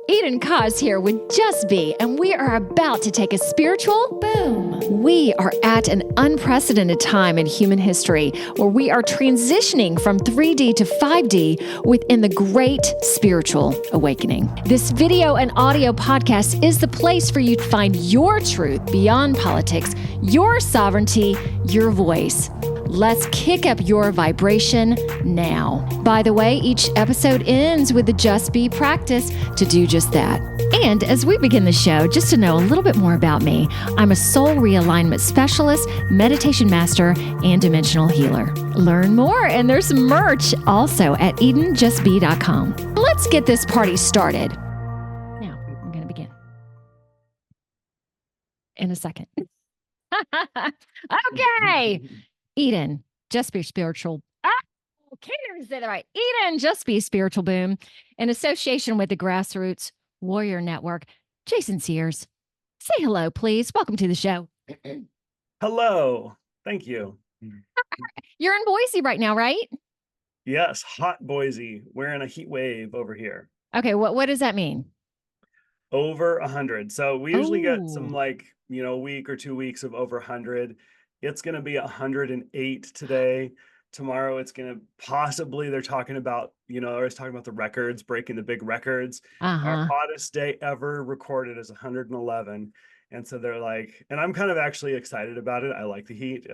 Eden Koz here with Just Be, and we are about to take a spiritual boom. We are at an unprecedented time in human history where we are transitioning from 3D to 5D within the great spiritual awakening. This video and audio podcast is the place for you to find your truth beyond politics, your sovereignty, your voice. Let's kick up your vibration now. By the way, each episode ends with the Just Be practice to do just that. And as we begin the show, just to know a little bit more about me, I'm a soul realignment specialist, meditation master, and dimensional healer. Learn more, and there's merch also at EdenJustBe.com. Let's get this party started. Now, I'm going to begin in a second. Okay. Eden, Just Be Spiritual. Can't even say that right. Eden, Just Be Spiritual Boom, in association with the Grassroots Warrior Network. Jason Sears, say hello, please. Welcome to the show. Hello. Thank you. You're in Boise right now, right? Yes, hot Boise. We're in a heat wave over here. Okay, what does that mean? Over 100. So we usually get some Ooh. a week or 2 weeks of over 100. It's going to be 108 today. Tomorrow it's going to possibly, they're talking about, I was talking about the records, breaking the big records. Our Uh-huh. hottest day ever recorded is 111. And so they're like, and I'm kind of actually excited about it. I like the heat,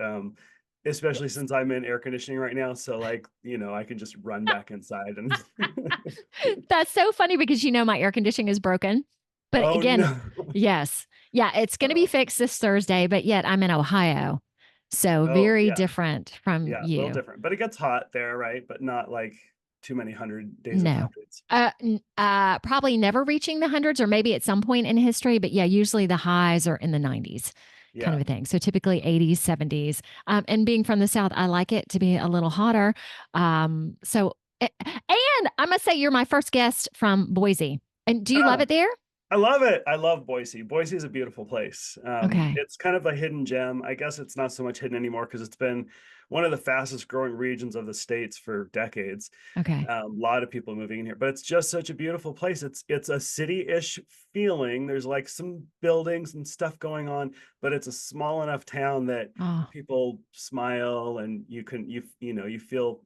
especially since I'm in air conditioning right now. So I can just run back inside and That's so funny because my air conditioning is broken. But oh again, no. yes. Yeah, it's going to be fixed this Thursday, but yet I'm in Ohio. So Oh very yeah. different from Yeah, a little you. different, but it gets hot there, right? But not like too many days of No. hundreds. Probably never reaching the hundreds or maybe at some point in history, but yeah, usually the highs are in the 90s kind Yeah. of a thing. So typically 80s, 70s. And being from the South, I like it to be a little hotter. And I must say, you're my first guest from Boise. And do you love Oh, it there? I love it. I love Boise. Boise is a beautiful place. Okay. It's kind of a hidden gem. I guess it's not so much hidden anymore because it's been one of the fastest growing regions of the states for decades. Okay. A lot of people moving in here, but it's just such a beautiful place. It's a city-ish feeling. There's like some buildings and stuff going on, but it's a small enough town that Oh, people smile and you feel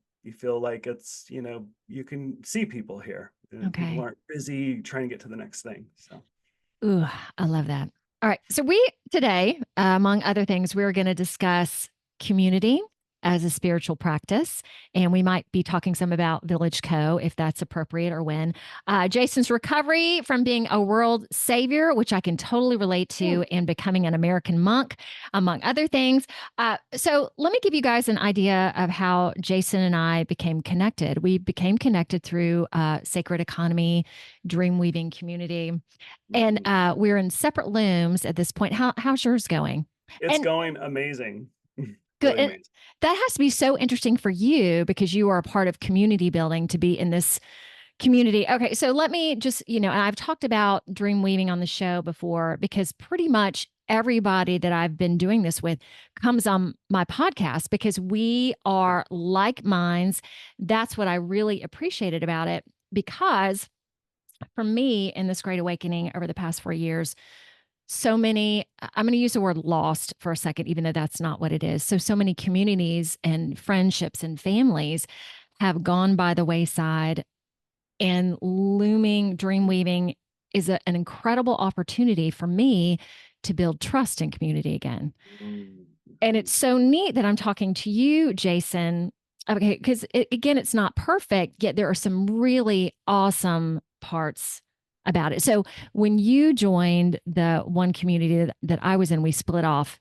like it's, you can see people here. People okay. aren't busy trying to get to the next thing. So Ooh, I love that. All right. So today, among other things, we're going to discuss community as a spiritual practice. And we might be talking some about Village Co, if that's appropriate or when. Jason's recovery from being a world savior, which I can totally relate to, and becoming an American monk, among other things. So let me give you guys an idea of how Jason and I became connected. We became connected through Sacred Economy, Dream Weaving Community. And we're in separate looms at this point. How's yours going? it's And going amazing. good. Really And amazing. that has to be so interesting for you because you are a part of community building to be in this community. Okay. So let me just, and I've talked about dream weaving on the show before because pretty much everybody that I've been doing this with comes on my podcast because we are like minds. That's what I really appreciated about it because for me in this great awakening over the past 4 years, so many, I'm going to use the word lost for a second, even though that's not what it is. So many communities and friendships and families have gone by the wayside, and looming dream weaving is an incredible opportunity for me to build trust in community again. And it's so neat that I'm talking to you, Jason. Okay, because again, it's not perfect, yet there are some really awesome parts about it. So when you joined the one community that I was in, we split off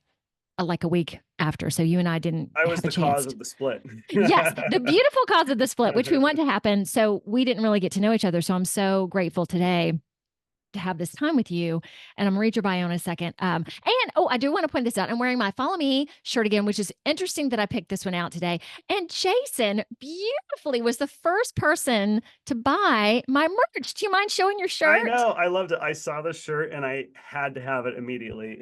like a week after. So you and I didn't I was have a the cause chance. of the split. Yes, the beautiful cause of the split, which we want to happen. So we didn't really get to know each other. So I'm so grateful today to have this time with you. And I'm gonna read your bio in a second. I do want to point this out. I'm wearing my Follow Me shirt again, which is interesting that I picked this one out today. And Jason beautifully was the first person to buy my merch. Do you mind showing your I shirt? know. I loved it. I saw the shirt and I had to have it immediately.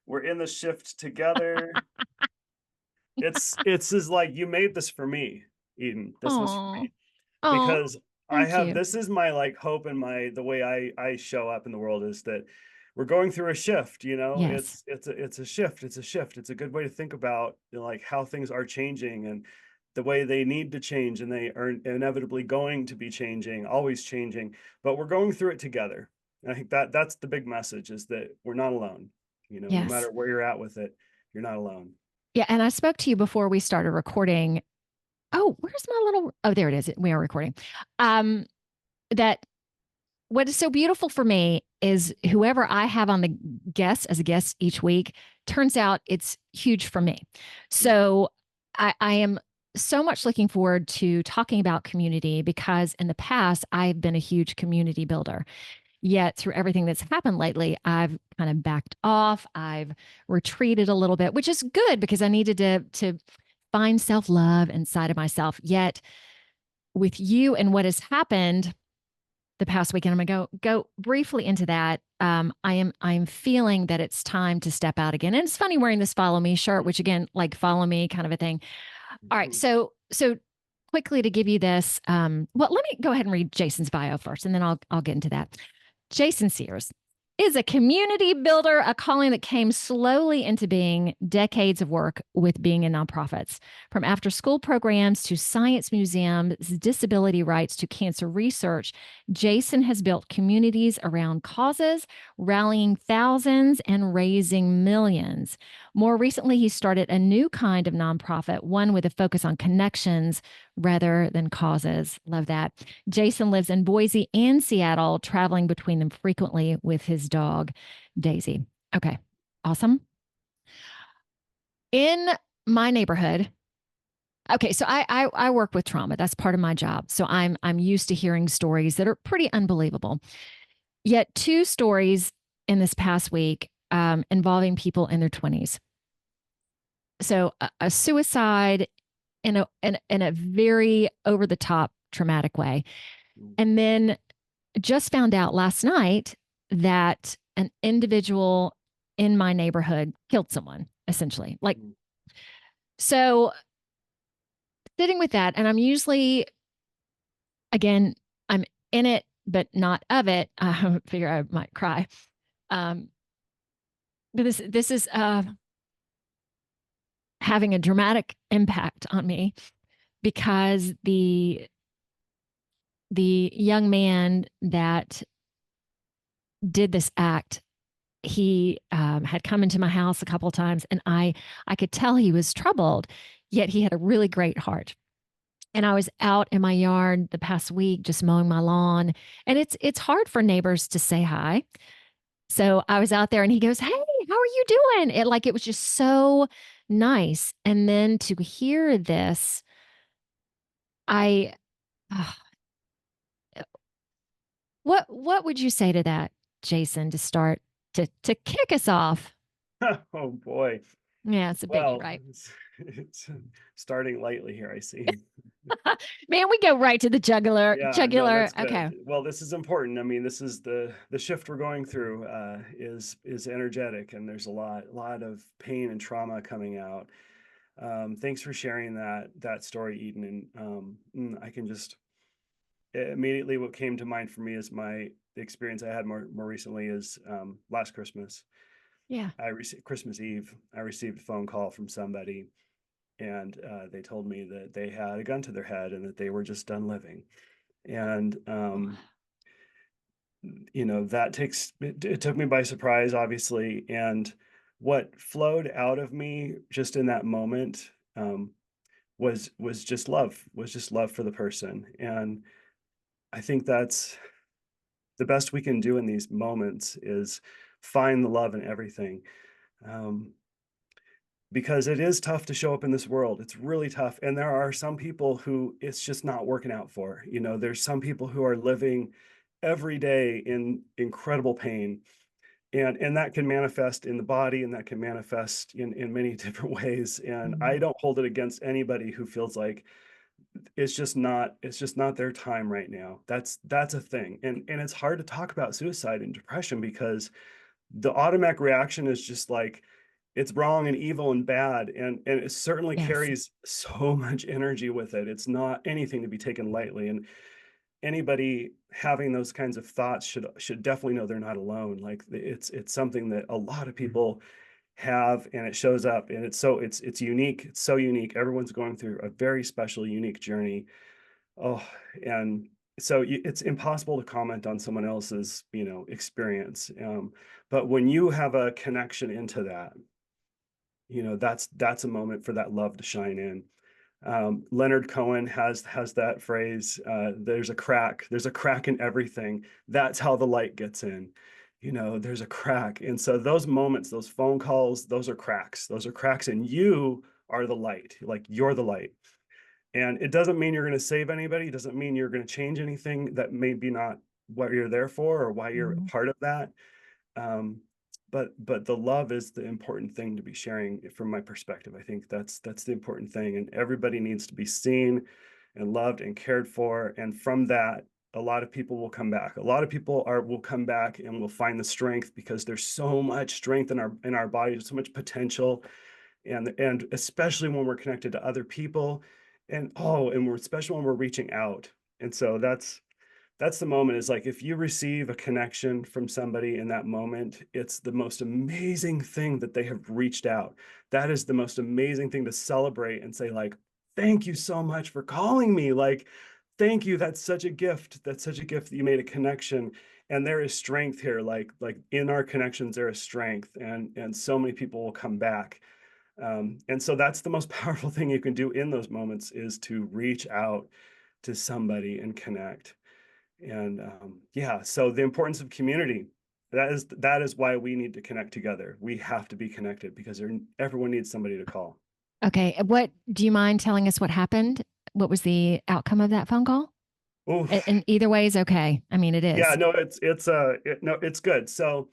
We're in the shift together. It's like you made this for me, Eden. This was for Oh, me oh, because Thank you. this is my like hope and the way I show up in the world is that we're going through a shift, you know, Yes. it's a shift. It's a shift. It's a good way to think about, you know, like how things are changing and the way they need to change, and they are inevitably going to be changing, always changing, but we're going through it together. And I think that that's the big message, is that we're not alone. You know, no Yes. matter where you're at with it, you're not alone. Yeah. And I spoke to you before we started recording. Oh, where's my little, oh, there it is. We are recording. Um, that what is so beautiful for me is whoever I have on the guest as a guest each week, turns out it's huge for me. Mhm. So I am so much looking forward to talking about community, because in the past, I've been a huge community builder. Yet through everything that's happened lately, I've kind of backed off. I've retreated a little bit, which is good because I needed to find self-love inside of myself. Yet with you and what has happened the past weekend, I'm gonna go briefly into that. I am feeling that it's time to step out again. And it's funny wearing this follow me shirt, which again, like follow me kind of a thing. All right. Mhm. So quickly to give you this, well, let me go ahead and read Jason's bio first, and then I'll get into that. Jason Sears is a community builder, a calling that came slowly into being, decades of work with being in nonprofits. From after school programs to science museums, disability rights to cancer research, Jason has built communities around causes, rallying thousands and raising millions. More recently, he started a new kind of nonprofit, one with a focus on connections rather than causes. Love that. Jason lives in Boise and Seattle, traveling between them frequently with his dog, Daisy. Okay, awesome. In my neighborhood, okay, so I work with trauma. That's part of my job. So I'm used to hearing stories that are pretty unbelievable. Yet two stories in this past week involving people in their 20s. So a suicide in a very over the top traumatic way, and then just found out last night that an individual in my neighborhood killed someone, essentially. Like, Mhm. so sitting with that, and I'm usually, again, I'm in it, but not of it. I figure I might cry. Um, but this is having a dramatic impact on me, because the young man that did this act, he had come into my house a couple of times, and I could tell he was troubled, yet he had a really great heart. And I was out in my yard the past week just mowing my lawn, and it's hard for neighbors to say hi. So I was out there, and he goes, "Hey, how are you doing?" It was just so nice. And then to hear this, I uh, what would you say to that, Jason, to start to kick us off? Oh boy. Yeah, it's a biggie, Well, right? it's starting lightly here, I see. Man, we go right to the jugular. Yeah, no, Jugular. that's good. Okay. Well, this is important. I mean, this is the shift we're going through, is energetic, and there's a lot of pain and trauma coming out. Thanks for sharing that story, Eden. And I can just immediately, what came to mind for me is the experience I had more recently is last Christmas. Yeah. I received Christmas Eve. I received a phone call from somebody, and they told me that they had a gun to their head and that they were just done living. And you know, it took me by surprise, obviously. And what flowed out of me just in that moment was just love for the person. And I think that's the best we can do in these moments, is find the love in everything. Um, because it is tough to show up in this world. It's really tough. And there are some people who it's just not working out for. You know, there's some people who are living every day in incredible pain. And that can manifest in the body, and that can manifest in many different ways. And I Mhm. don't hold it against anybody who feels like it's just not their time right now. That's a thing. And it's hard to talk about suicide and depression, because the automatic reaction is just like it's wrong and evil and bad, and it certainly Yes. carries so much energy with it. It's not anything to be taken lightly. And anybody having those kinds of thoughts should definitely know they're not alone. Like it's something that a lot of people have, and it shows up, and it's unique. It's so unique. Everyone's going through a very special, unique journey. Oh, and so it's impossible to comment on someone else's, experience. But when you have a connection into that, that's a moment for that love to shine in. Leonard Cohen has that phrase, there's a crack in everything. That's how the light gets in. There's a crack. And so those moments, those phone calls, those are cracks. Those are cracks, and you are the light. Like, you're the light. And it doesn't mean you're going to save anybody. It doesn't mean you're going to change anything that may be not what you're there for or why you're a Mhm. part of that. Um, but the love is the important thing to be sharing from my perspective. I think that's the important thing, and everybody needs to be seen and loved and cared for. And from that, a lot of people will come back. A lot of people will come back and will find the strength, because there's so much strength in our bodies, so much potential, and especially when we're connected to other people, and we're especially when we're reaching out. And so that's the moment, is like, if you receive a connection from somebody in that moment, it's the most amazing thing that they have reached out. That is the most amazing thing to celebrate and say, like, thank you so much for calling me. Like, thank you. That's such a gift. That's such a gift that you made a connection. And there is strength here. Like in our connections, there is strength, and so many people will come back. And so that's the most powerful thing you can do in those moments, is to reach out to somebody and connect. And yeah, so the importance of community, that is why we need to connect together. We have to be connected, because everyone needs somebody to call. Okay. What do you mind telling us what happened? What was the outcome of that phone call? Oh, And either way is okay. I mean, it yeah, is. no, no, it's good. So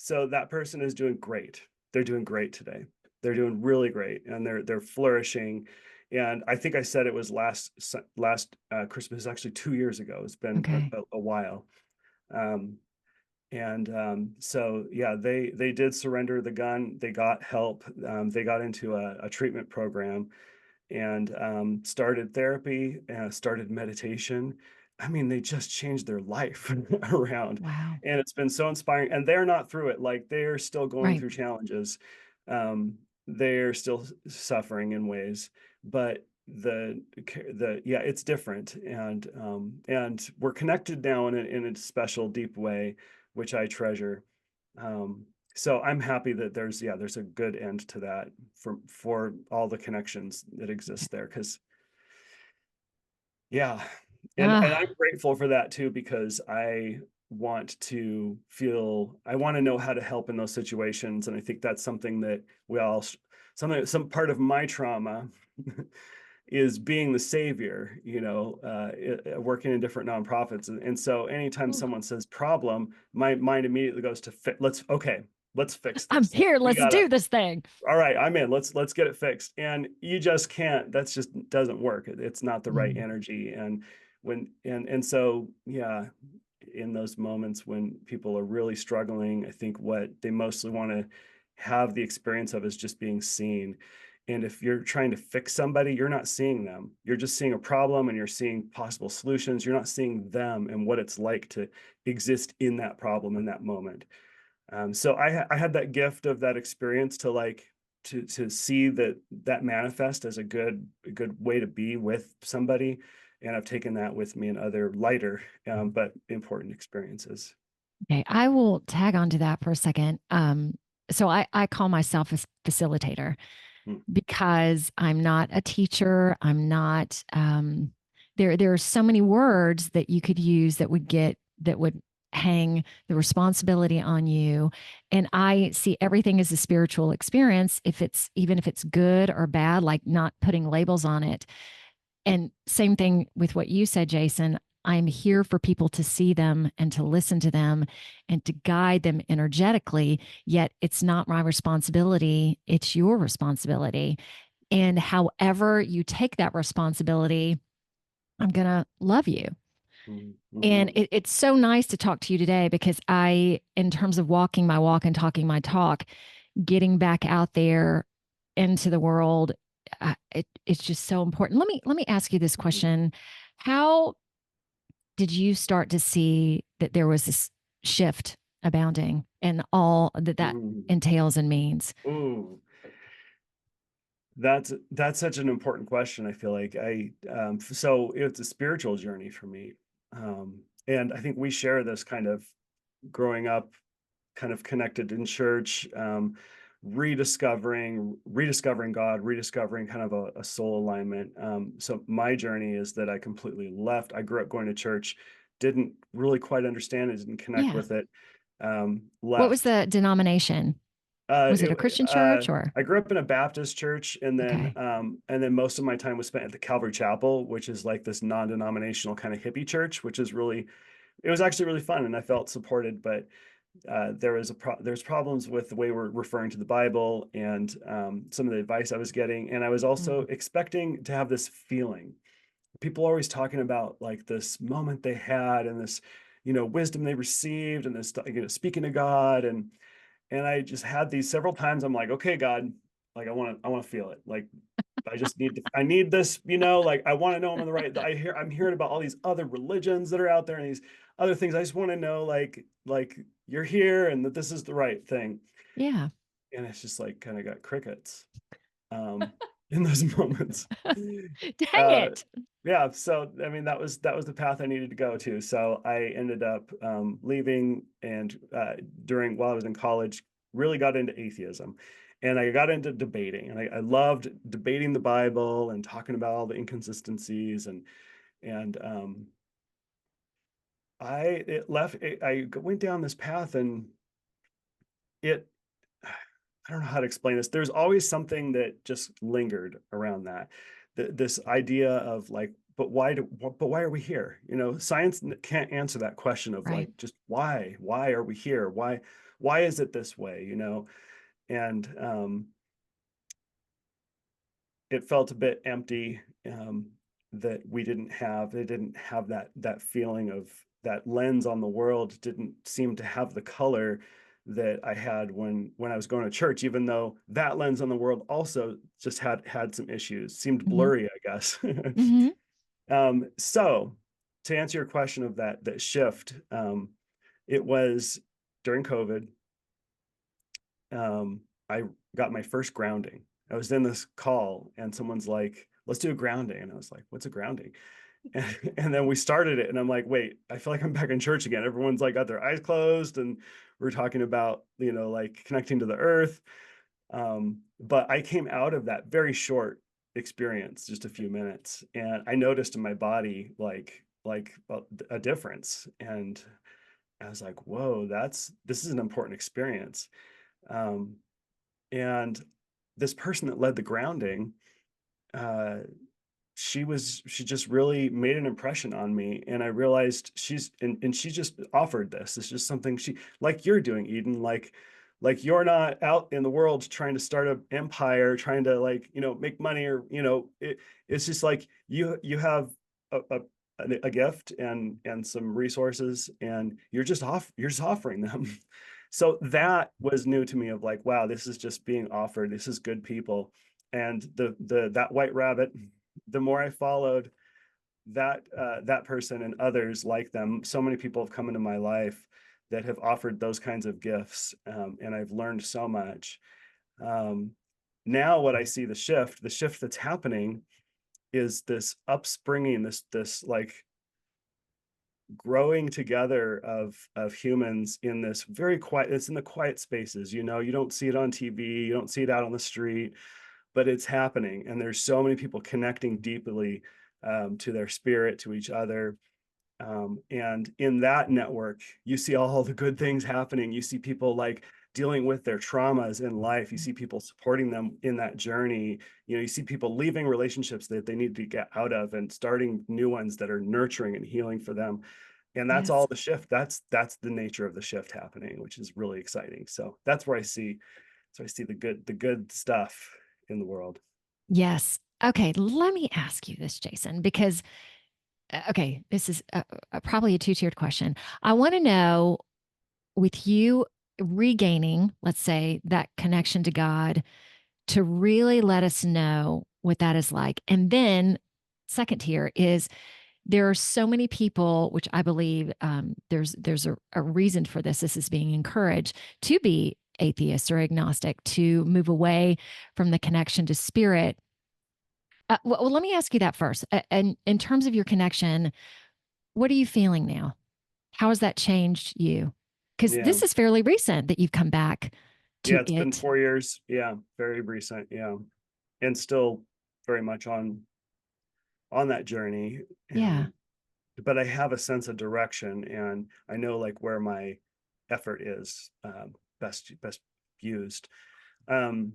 that person is doing great. They're doing great today. They're doing really great, and they're flourishing. And I think I said it was last Christmas, actually 2 years ago. It's been Okay. a while. Um, and so yeah, they did surrender the gun. They got help. They got into a treatment program, and started therapy, started meditation. I mean, they just changed their life around, Wow. and it's been so inspiring. And they're not through it. Like, they're still going Right. through challenges. They're still suffering in ways, but yeah, it's different. And we're connected now in a special, deep way, which I treasure. Um, so I'm happy that there's a good end to that, for all the connections that exist there. Because yeah, and I'm Ah, grateful for that too, because I want to know how to help in those situations. And I think that's something that some part of my trauma is being the savior, working in different nonprofits. And so anytime ooh, someone says problem, my mind immediately goes to let's fix I'm this. Like, here. we Let's gotta, do this thing. all right, I'm in. Let's get it fixed. And you just can't. That's just doesn't work. It's not the right Mm. energy. And so yeah, in those moments when people are really struggling, I think what they mostly want to have the experience of is just being seen. And if you're trying to fix somebody, you're not seeing them. You're just seeing a problem, and you're seeing possible solutions. You're not seeing them and what it's like to exist in that problem in that moment. So I had that gift of that experience to, like, to see that manifest as a good way to be with somebody, and I've taken that with me in other lighter, but important experiences. Okay. I will tag onto that for a second. So I call myself a facilitator Mm, because I'm not a teacher. I'm not, there are so many words that you could use that would hang the responsibility on you. And I see everything as a spiritual experience, even if it's good or bad, like not putting labels on it. And same thing with what you said, Jason. I'm here for people to see them and to listen to them and to guide them energetically. Yet it's not my responsibility, it's your responsibility. And however you take that responsibility, I'm going to love you. mm, And mhm, it's so nice to talk to you today because in terms of walking my walk and talking my talk, getting back out there into the world, it's just so important. Let me ask you this mhm. question: How did you start to see that there was this shift abounding and all that that Mm. entails and means? Ooh, that's such an important question. I feel like so it's a spiritual journey for me. And I think we share this kind of growing up kind of connected in church, rediscovering God, rediscovering kind of a soul alignment. So my journey is that I completely left. I grew up going to church, didn't really quite understand it, didn't connect Yeah. with it. What was Left. the denomination? Was it It, a Christian church or? I grew up in a Baptist church, Okay. and then most of my time was spent at the Calvary Chapel, which is like this non-denominational kind of hippie church, which is really, it was actually really fun, and I felt supported. But there's problems with the way we're referring to the Bible and some of the advice I was getting, and I was also Mm. expecting to have this feeling. People are always talking about like this moment they had and this, wisdom they received and this, speaking to God, and I just had these several times. I'm like, okay, God, like I want to feel it. Like I need this, like I want to know I'm on the right. I'm hearing about all these other religions that are out there and these other things. I just want to know like you're here and that this is the right thing. Yeah. And it's just like kind of got crickets um in those moments. Dang Uh it. yeah, so I mean that was the path I needed to go to. So I ended up leaving and during while I was in college, really got into atheism. And I got into debating, and I loved debating the Bible and talking about all the inconsistencies and I went down this path, and it I don't know how to explain this. There's always something that just lingered around that. This idea of like, but why are we here? Science can't answer that question of Right. like, just why are we here? Why is it this way? And it felt a bit empty, that they didn't have that feeling of that lens on the world, didn't seem to have the color that I had when I was going to church, even though that lens on the world also just had some issues, seemed Hmm. blurry, I guess. Hmm. So to answer your question of that shift, it was during COVID. I got my first grounding. I was in this call and someone's like, let's do a grounding. And I was like, what's a grounding? And then we started it. And I'm like, wait, I feel like I'm back in church again. Everyone's like got their eyes closed and we're talking about, like connecting to the earth. But I came out of that very short experience, just a few minutes, and I noticed in my body a difference. And I was like, whoa, this is an important experience. Um, and this person that led the grounding, uh, she just really made an impression on me. And I realized and she just offered this. It's just something like you're doing, Eden, like you're not out in the world trying to start an empire, trying to like, make money or, it's just like you have a, a gift and some resources and you're just offering them. So that was new to me of like, wow, this is just being offered. This is good people. And that white rabbit, the more I followed that person and others like them, so many people have come into my life that have offered those kinds of gifts, and I've learned so much. Um, Now, what I see the shift that's happening is this upspringing, this like growing together of humans in this very quiet. It's in the quiet spaces. You don't see it on TV, you don't see it out on the street, but it's happening. And there's so many people connecting deeply to their spirit, to each other. And in that network, you see all the good things happening. You see people like dealing with their traumas in life. You see people supporting them in that journey. You see people leaving relationships that they need to get out of and starting new ones that are nurturing and healing for them. And that's all Yes. the shift. That's the nature of the shift happening, which is really exciting. So that's where I see the good stuff in the world. Yes. Okay. Let me ask you this, Jason, because, okay, this is probably a two-tiered question. I want to know with you regaining, let's say, that connection to God to really let us know what that is like. And then, second tier is there are so many people, which I believe there's a reason for this. This is being encouraged to be atheist or agnostic, to move away from the connection to spirit. Well, let me ask you that first. And in terms of your connection, what are you feeling now? How has that changed you? Because Yeah. this is fairly recent that you've come back Yeah, to it's been it. 4 years. Yeah, very recent. Yeah. And still very much on that journey. Yeah. Um, but I have a sense of direction, and I know like where my effort is best used. Um,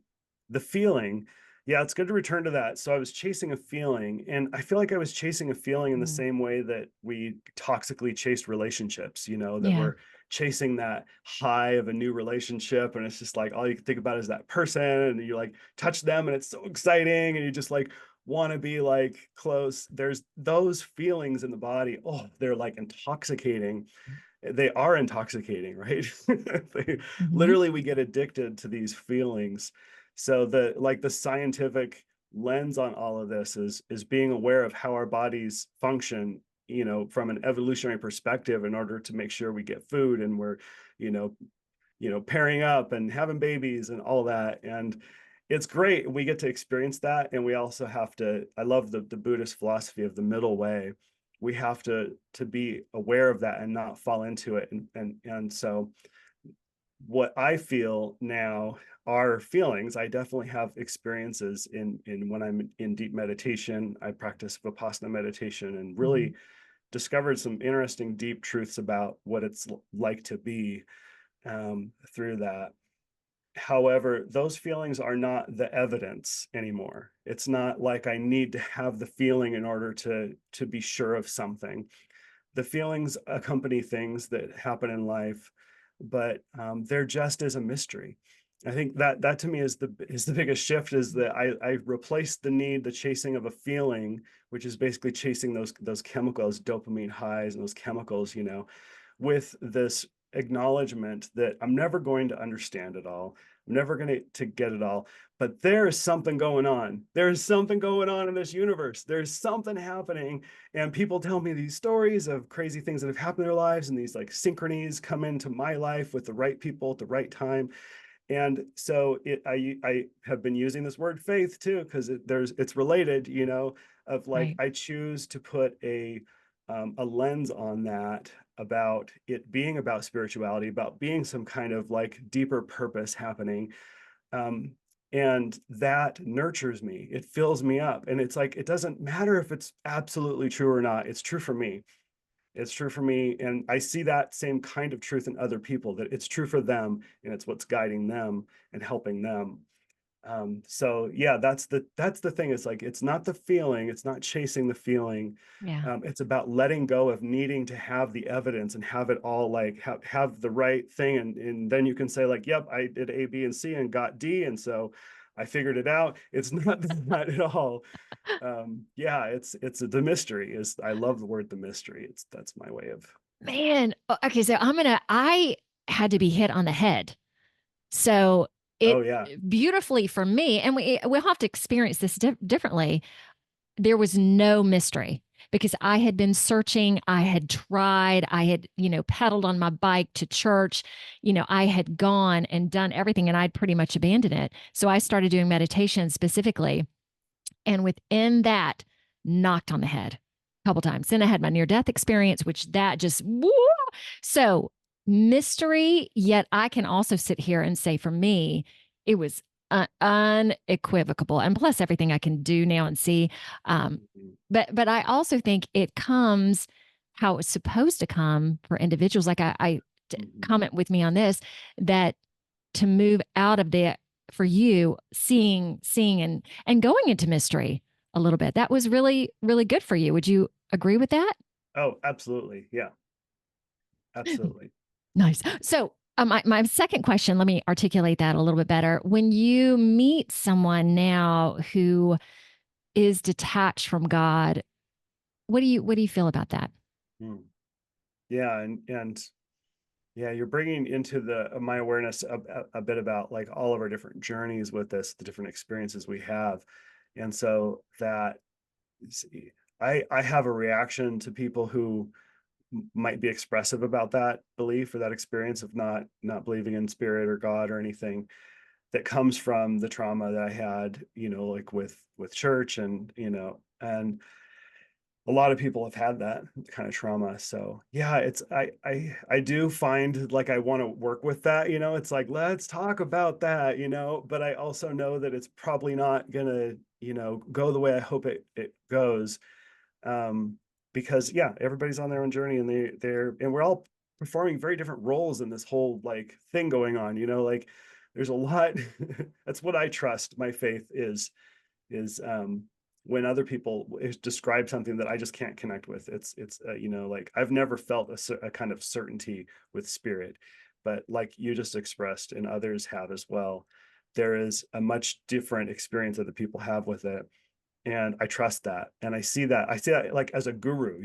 the feeling, yeah, it's good to return to that. So I was chasing a feeling, and I feel like I was chasing a feeling in the Mm. same way that we toxically chase relationships, that Yeah. we're chasing that high of a new relationship, and it's just like all you can think about is that person, and you like touch them and it's so exciting, and you just like want to be like close. There's those feelings in the body. Oh, they're like intoxicating. They are intoxicating, right? They, Hmm. literally, we get addicted to these feelings. So the scientific lens on all of this is being aware of how our bodies function, from an evolutionary perspective, in order to make sure we get food, and we're, you know, pairing up and having babies and all that. And it's great. We get to experience that. And we also have to, I love the Buddhist philosophy of the middle way. We have to be aware of that and not fall into it. And so what I feel now are feelings. I definitely have experiences in when I'm in deep meditation. I practice Vipassana meditation and Hmm. really discovered some interesting deep truths about what it's like to be through that. However, those feelings are not the evidence anymore. It's not like I need to have the feeling in order to be sure of something. The feelings accompany things that happen in life, but they're just as a mystery. I think that to me is the biggest shift, is that I replaced the chasing of a feeling, which is basically chasing those chemicals, dopamine highs and those chemicals, with this acknowledgement that I'm never going to understand it all. I'm never going to get it all, but there is something going on. There's something going on in this universe. There's something happening. And people tell me these stories of crazy things that have happened in their lives, and these like synchronies come into my life with the right people at the right time. And so I have been using this word faith too, because it's related, of like, Right. I choose to put a lens on that, about it being about spirituality, about being some kind of like deeper purpose happening. Um, and that nurtures me. It fills me up. And it's like, it doesn't matter if it's absolutely true or not. It's true for me. It's true for me. And I see that same kind of truth in other people, that it's true for them, and it's what's guiding them and helping them. So yeah, that's the thing. It's like, it's not the feeling, it's not chasing the feeling. Yeah. It's about letting go of needing to have the evidence and have it all, like have the right thing. And then you can say like, yep, I did A, B, and C and got D. And so I figured it out. It's not that at all. Yeah, it's the mystery is, I love the word the mystery. That's my way of. Man. Okay. So I had to be hit on the head. So Oh it yeah. beautifully for me, and we'll have to experience this differently. There was no mystery because I had been searching. I had tried. I had, pedaled on my bike to church. I had gone and done everything, and I'd pretty much abandoned it. So I started doing meditation specifically. And within that, knocked on the head a couple times. Then I had my near death experience, which that just, woo! So mystery, yet I can also sit here and say for me, it was unequivocal. And plus everything I can do now and see. Um, Mhm. but I also think it comes how it's supposed to come for individuals. Like Mhm. comment with me on this, that to move out of the for you seeing and going into mystery a little bit, that was really really good for you. Would you agree with that? Oh, absolutely. Yeah, absolutely. Nice. So my second question, let me articulate that a little bit better. When you meet someone now who is detached from God, what do you feel about that? Mm. Yeah, and yeah, you're bringing into the my awareness a bit about like all of our different journeys with this, the different experiences we have. And so that I have a reaction to people who might be expressive about that belief or that experience of not believing in spirit or God or anything that comes from the trauma that I had, like with church and, and a lot of people have had that kind of trauma. So yeah, I do find like I want to work with that, it's like, let's talk about that, but I also know that it's probably not gonna, go the way I hope it goes. Um, because yeah, everybody's on their own journey and and we're all performing very different roles in this whole like thing going on, like there's a lot. That's what I trust my faith is when other people describe something that I just can't connect with. It's like I've never felt a kind of certainty with spirit, but like you just expressed and others have as well, there is a much different experience that the people have with it, and I trust that. And I see that like as a guru,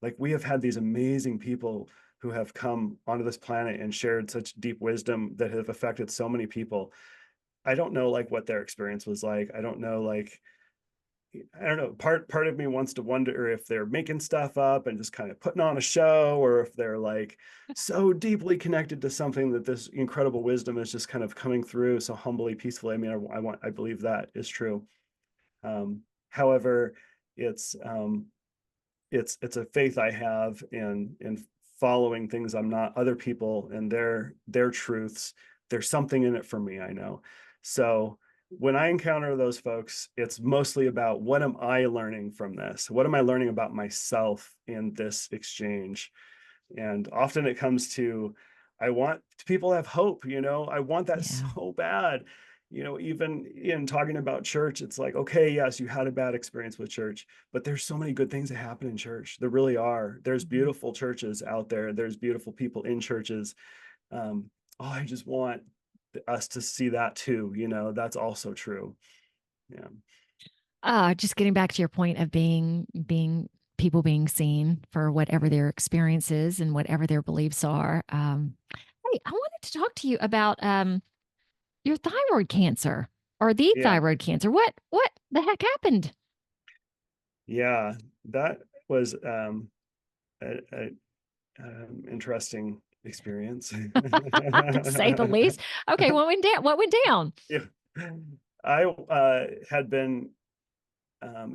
like we have had these amazing people who have come onto this planet and shared such deep wisdom that have affected so many people. I don't know like what their experience was like. I don't know, like, I don't know. Part of me wants to wonder if they're making stuff up and just kind of putting on a show, or if they're like so deeply connected to something that this incredible wisdom is just kind of coming through so humbly, peacefully. I mean, I believe that is true. However, it's it's a faith I have in following things I'm not, other people and their truths. There's something in it for me, I know. So when I encounter those folks, it's mostly about what am I learning from this? What am I learning about myself in this exchange? And often it comes to, I want people to have hope, I want that Yeah. so bad. Even in talking about church, it's like, okay, yes, you had a bad experience with church, but there's so many good things that happen in church. There really are. There's Mhm. beautiful churches out there. There's beautiful people in churches. Oh, I just want us to see that too. That's also true. Yeah. Just getting back to your point of being people being seen for whatever their experiences and whatever their beliefs are. Hey, I wanted to talk to you about your thyroid cancer or the Yeah. thyroid cancer. What the heck happened? Yeah. That was a interesting experience. To say the least. Okay, what went down? What went down? Yeah. I had been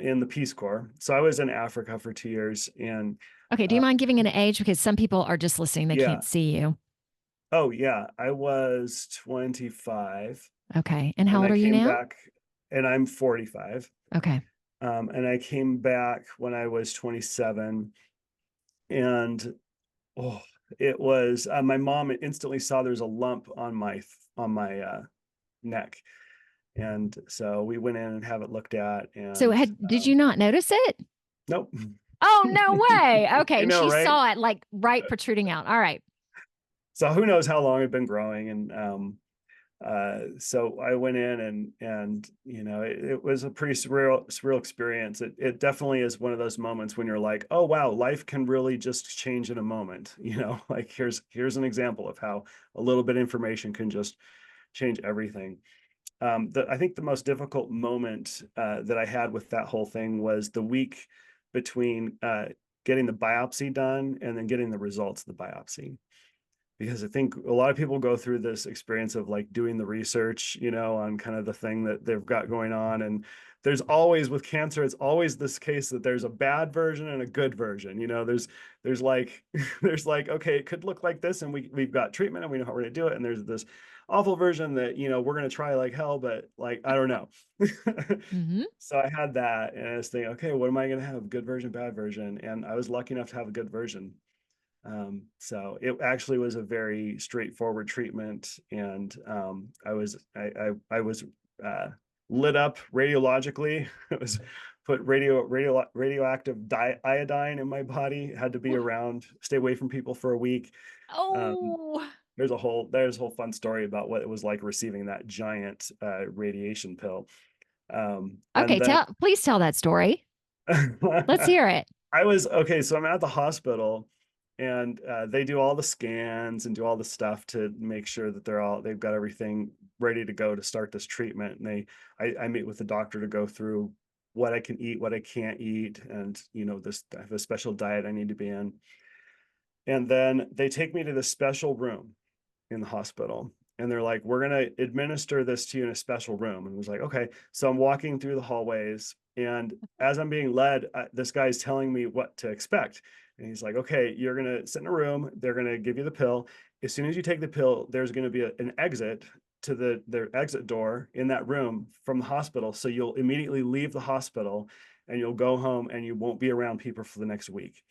in the Peace Corps. So I was in Africa for 2 years. And Okay, do you uh, mind giving an age because some people are just listening, they yeah. can't see you. Oh, yeah. I was 25 Okay, and how and old I are you came now? back, and I'm 45. Okay. And I came back when I was 27. And oh, it was my mom instantly saw there's a lump on my neck. And so we went in and have it looked at, So and did you not notice it? nope. Oh, no way. Okay, I and know, she right? saw it like right protruding out. All right. So who knows how long it'd been growing. And so I went in, and it was a pretty surreal experience. It definitely is one of those moments when you're like, oh wow, life can really just change in a moment. Like here's an example of how a little bit of information can just change everything. I think the most difficult moment that I had with that whole thing was the week between getting the biopsy done and then getting the results of the biopsy. Because I think a lot of people go through this experience of like doing the research, on kind of the thing that they've got going on. And there's always, with cancer, it's always this case that there's a bad version and a good version. There's like there's like, okay, it could look like this, and we've got treatment and we know how we're going to do it. And there's this awful version that we're going to try like hell, but like I don't know. Mm-hmm. So I had that, and I was thinking, okay, what am I going to have? Good version, bad version? And I was lucky enough to have a good version. So it actually was a very straightforward treatment, and I was uh, lit up radiologically. It was put radioactive iodine in my body. Had to be around, stay away from people for a week. Um, Oh, there's a whole fun story about what it was like receiving that giant radiation pill. And okay. then Please tell that story. Let's hear it. I was okay. So I'm at the hospital, and they do all the scans and do all the stuff to make sure that they've got everything ready to go to start this treatment. And I meet with the doctor to go through. what I can eat, what I can't eat, and this I have a special diet I need to be in. And then they take me to this special room in the hospital. And they're like, we're going to administer this to you in a special room. And I was like, okay. So I'm walking through the hallways. And as I'm being led, this guy's telling me what to expect. And he's like, okay, you're going to sit in a room. They're going to give you the pill. As soon as you take the pill, there's going to be an exit to their exit door in that room from the hospital. So you'll immediately leave the hospital and you'll go home and you won't be around people for the next week.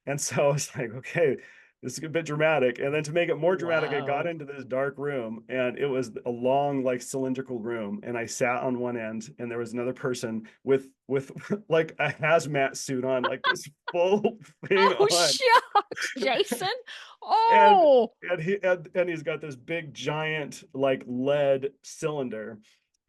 And so I was like, okay, this is a bit dramatic. And then to make it more dramatic, I got Whoa. into this dark room and it was a long, like cylindrical room. And I sat on one end and there was another person with like a hazmat suit on, like this full thing Oh, on. shucks, Jason. And Oh, and he's got this big giant like lead cylinder,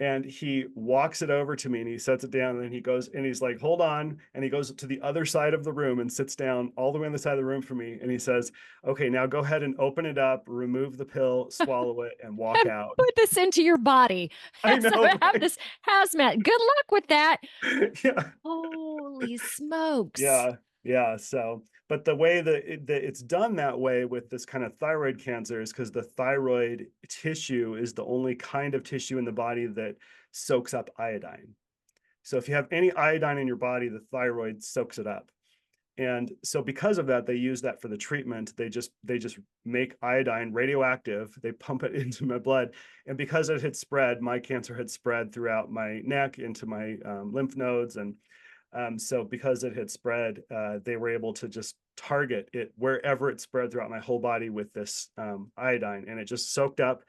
and he walks it over to me and he sets it down and he goes and he's like, hold on, and he goes to the other side of the room and sits down all the way on the side of the room for me, and he says, okay, now go ahead and open it up, remove the pill, swallow it, and walk and out. put this into your body. I So know, have right? this hazmat. Good luck with that. Yeah. Holy smokes. Yeah, yeah. So, but the way that it's done that way with this kind of thyroid cancer is because the thyroid tissue is the only kind of tissue in the body that soaks up iodine. So if you have any iodine in your body, the thyroid soaks it up. And so because of that, they use that for the treatment. They just make iodine radioactive. They pump it into my blood. And because it had spread, my cancer had spread throughout my neck into my lymph nodes. And so because it had spread, they were able to just target it wherever it spread throughout my whole body with this iodine. And it just soaked up.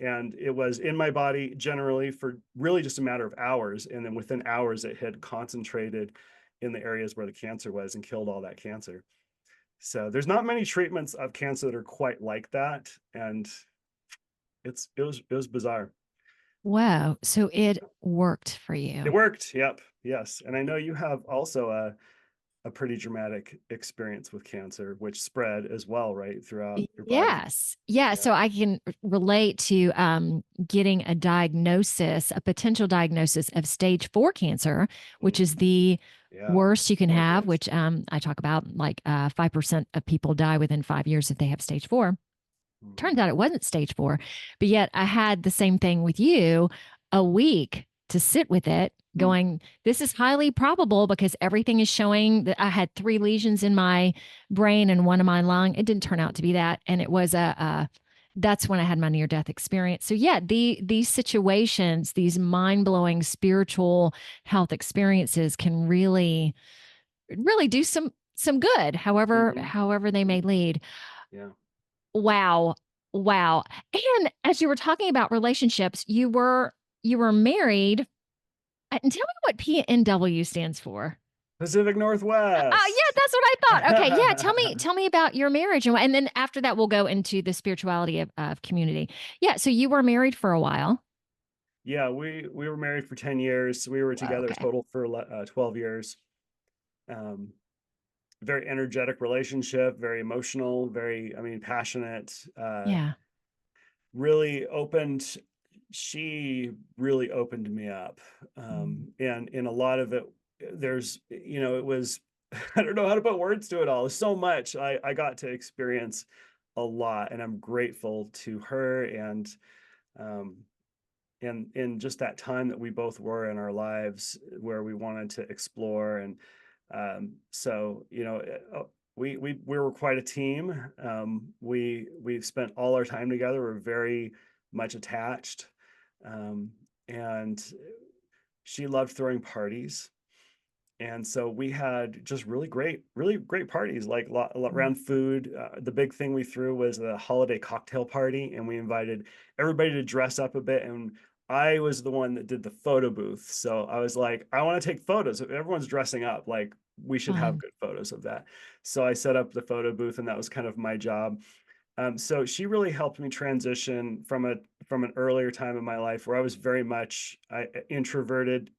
And it was in my body generally for really just a matter of hours. And then within hours, it had concentrated in the areas where the cancer was and killed all that cancer. So there's not many treatments of cancer that are quite like that. And it was bizarre. Wow. So it worked for It you. worked. Yep. Yes. And I know you have also a pretty dramatic experience with cancer, which spread as well, right, throughout your body. Yes. Yeah. Yeah. So I can relate to getting a diagnosis, a potential diagnosis of stage 4 cancer, which is Mhm. the Yeah. worst you can have, Horrendous. which I talk about like 5% of people die within 5 years if they have stage 4. Turns Mhm. out it wasn't stage 4, but yet I had the same thing with you, a week to sit with it, Mm. going, this is highly probable because everything is showing that I had 3 lesions in my brain and one in my lung. It didn't turn out to be that. And it was that's when I had my near death experience. So yeah, these situations, these mind-blowing spiritual health experiences can really do some good, Mhm. however they may Mhm. lead. Yeah. Wow. Wow. And as you were talking about relationships, you were married. And tell me what PNW stands for. Pacific Yeah, Northwest. that's what I thought. Okay, yeah, tell me about your marriage, and then after that we'll go into the spirituality of community. Yeah, so you were married for a while. Yeah, we were married for 10 years. We were Whoa, together okay. total for 12 years. Um, Very energetic relationship, very emotional, very, I mean, passionate, Yeah. really opened, she really opened me up. Mm. And in a lot of it, it was, I don't know how to put words to it all. There's so much I got to experience a lot, and I'm grateful to her um, and in just that time that we both were in our lives where we wanted to explore. And so we were quite a team. We spent all our time together. We're very much attached. Um, and she loved throwing parties, and so we had just really great parties, like Mm. around food. The big thing we threw was a holiday cocktail party, and we invited everybody to dress up a bit. And I was the one that did the photo booth. So I was like, I want to take photos. If everyone's dressing up, like we should have Fun. good photos of that. So I set up the photo booth, and that was kind of my job. So she really helped me transition from an earlier time in my life where I was very much introverted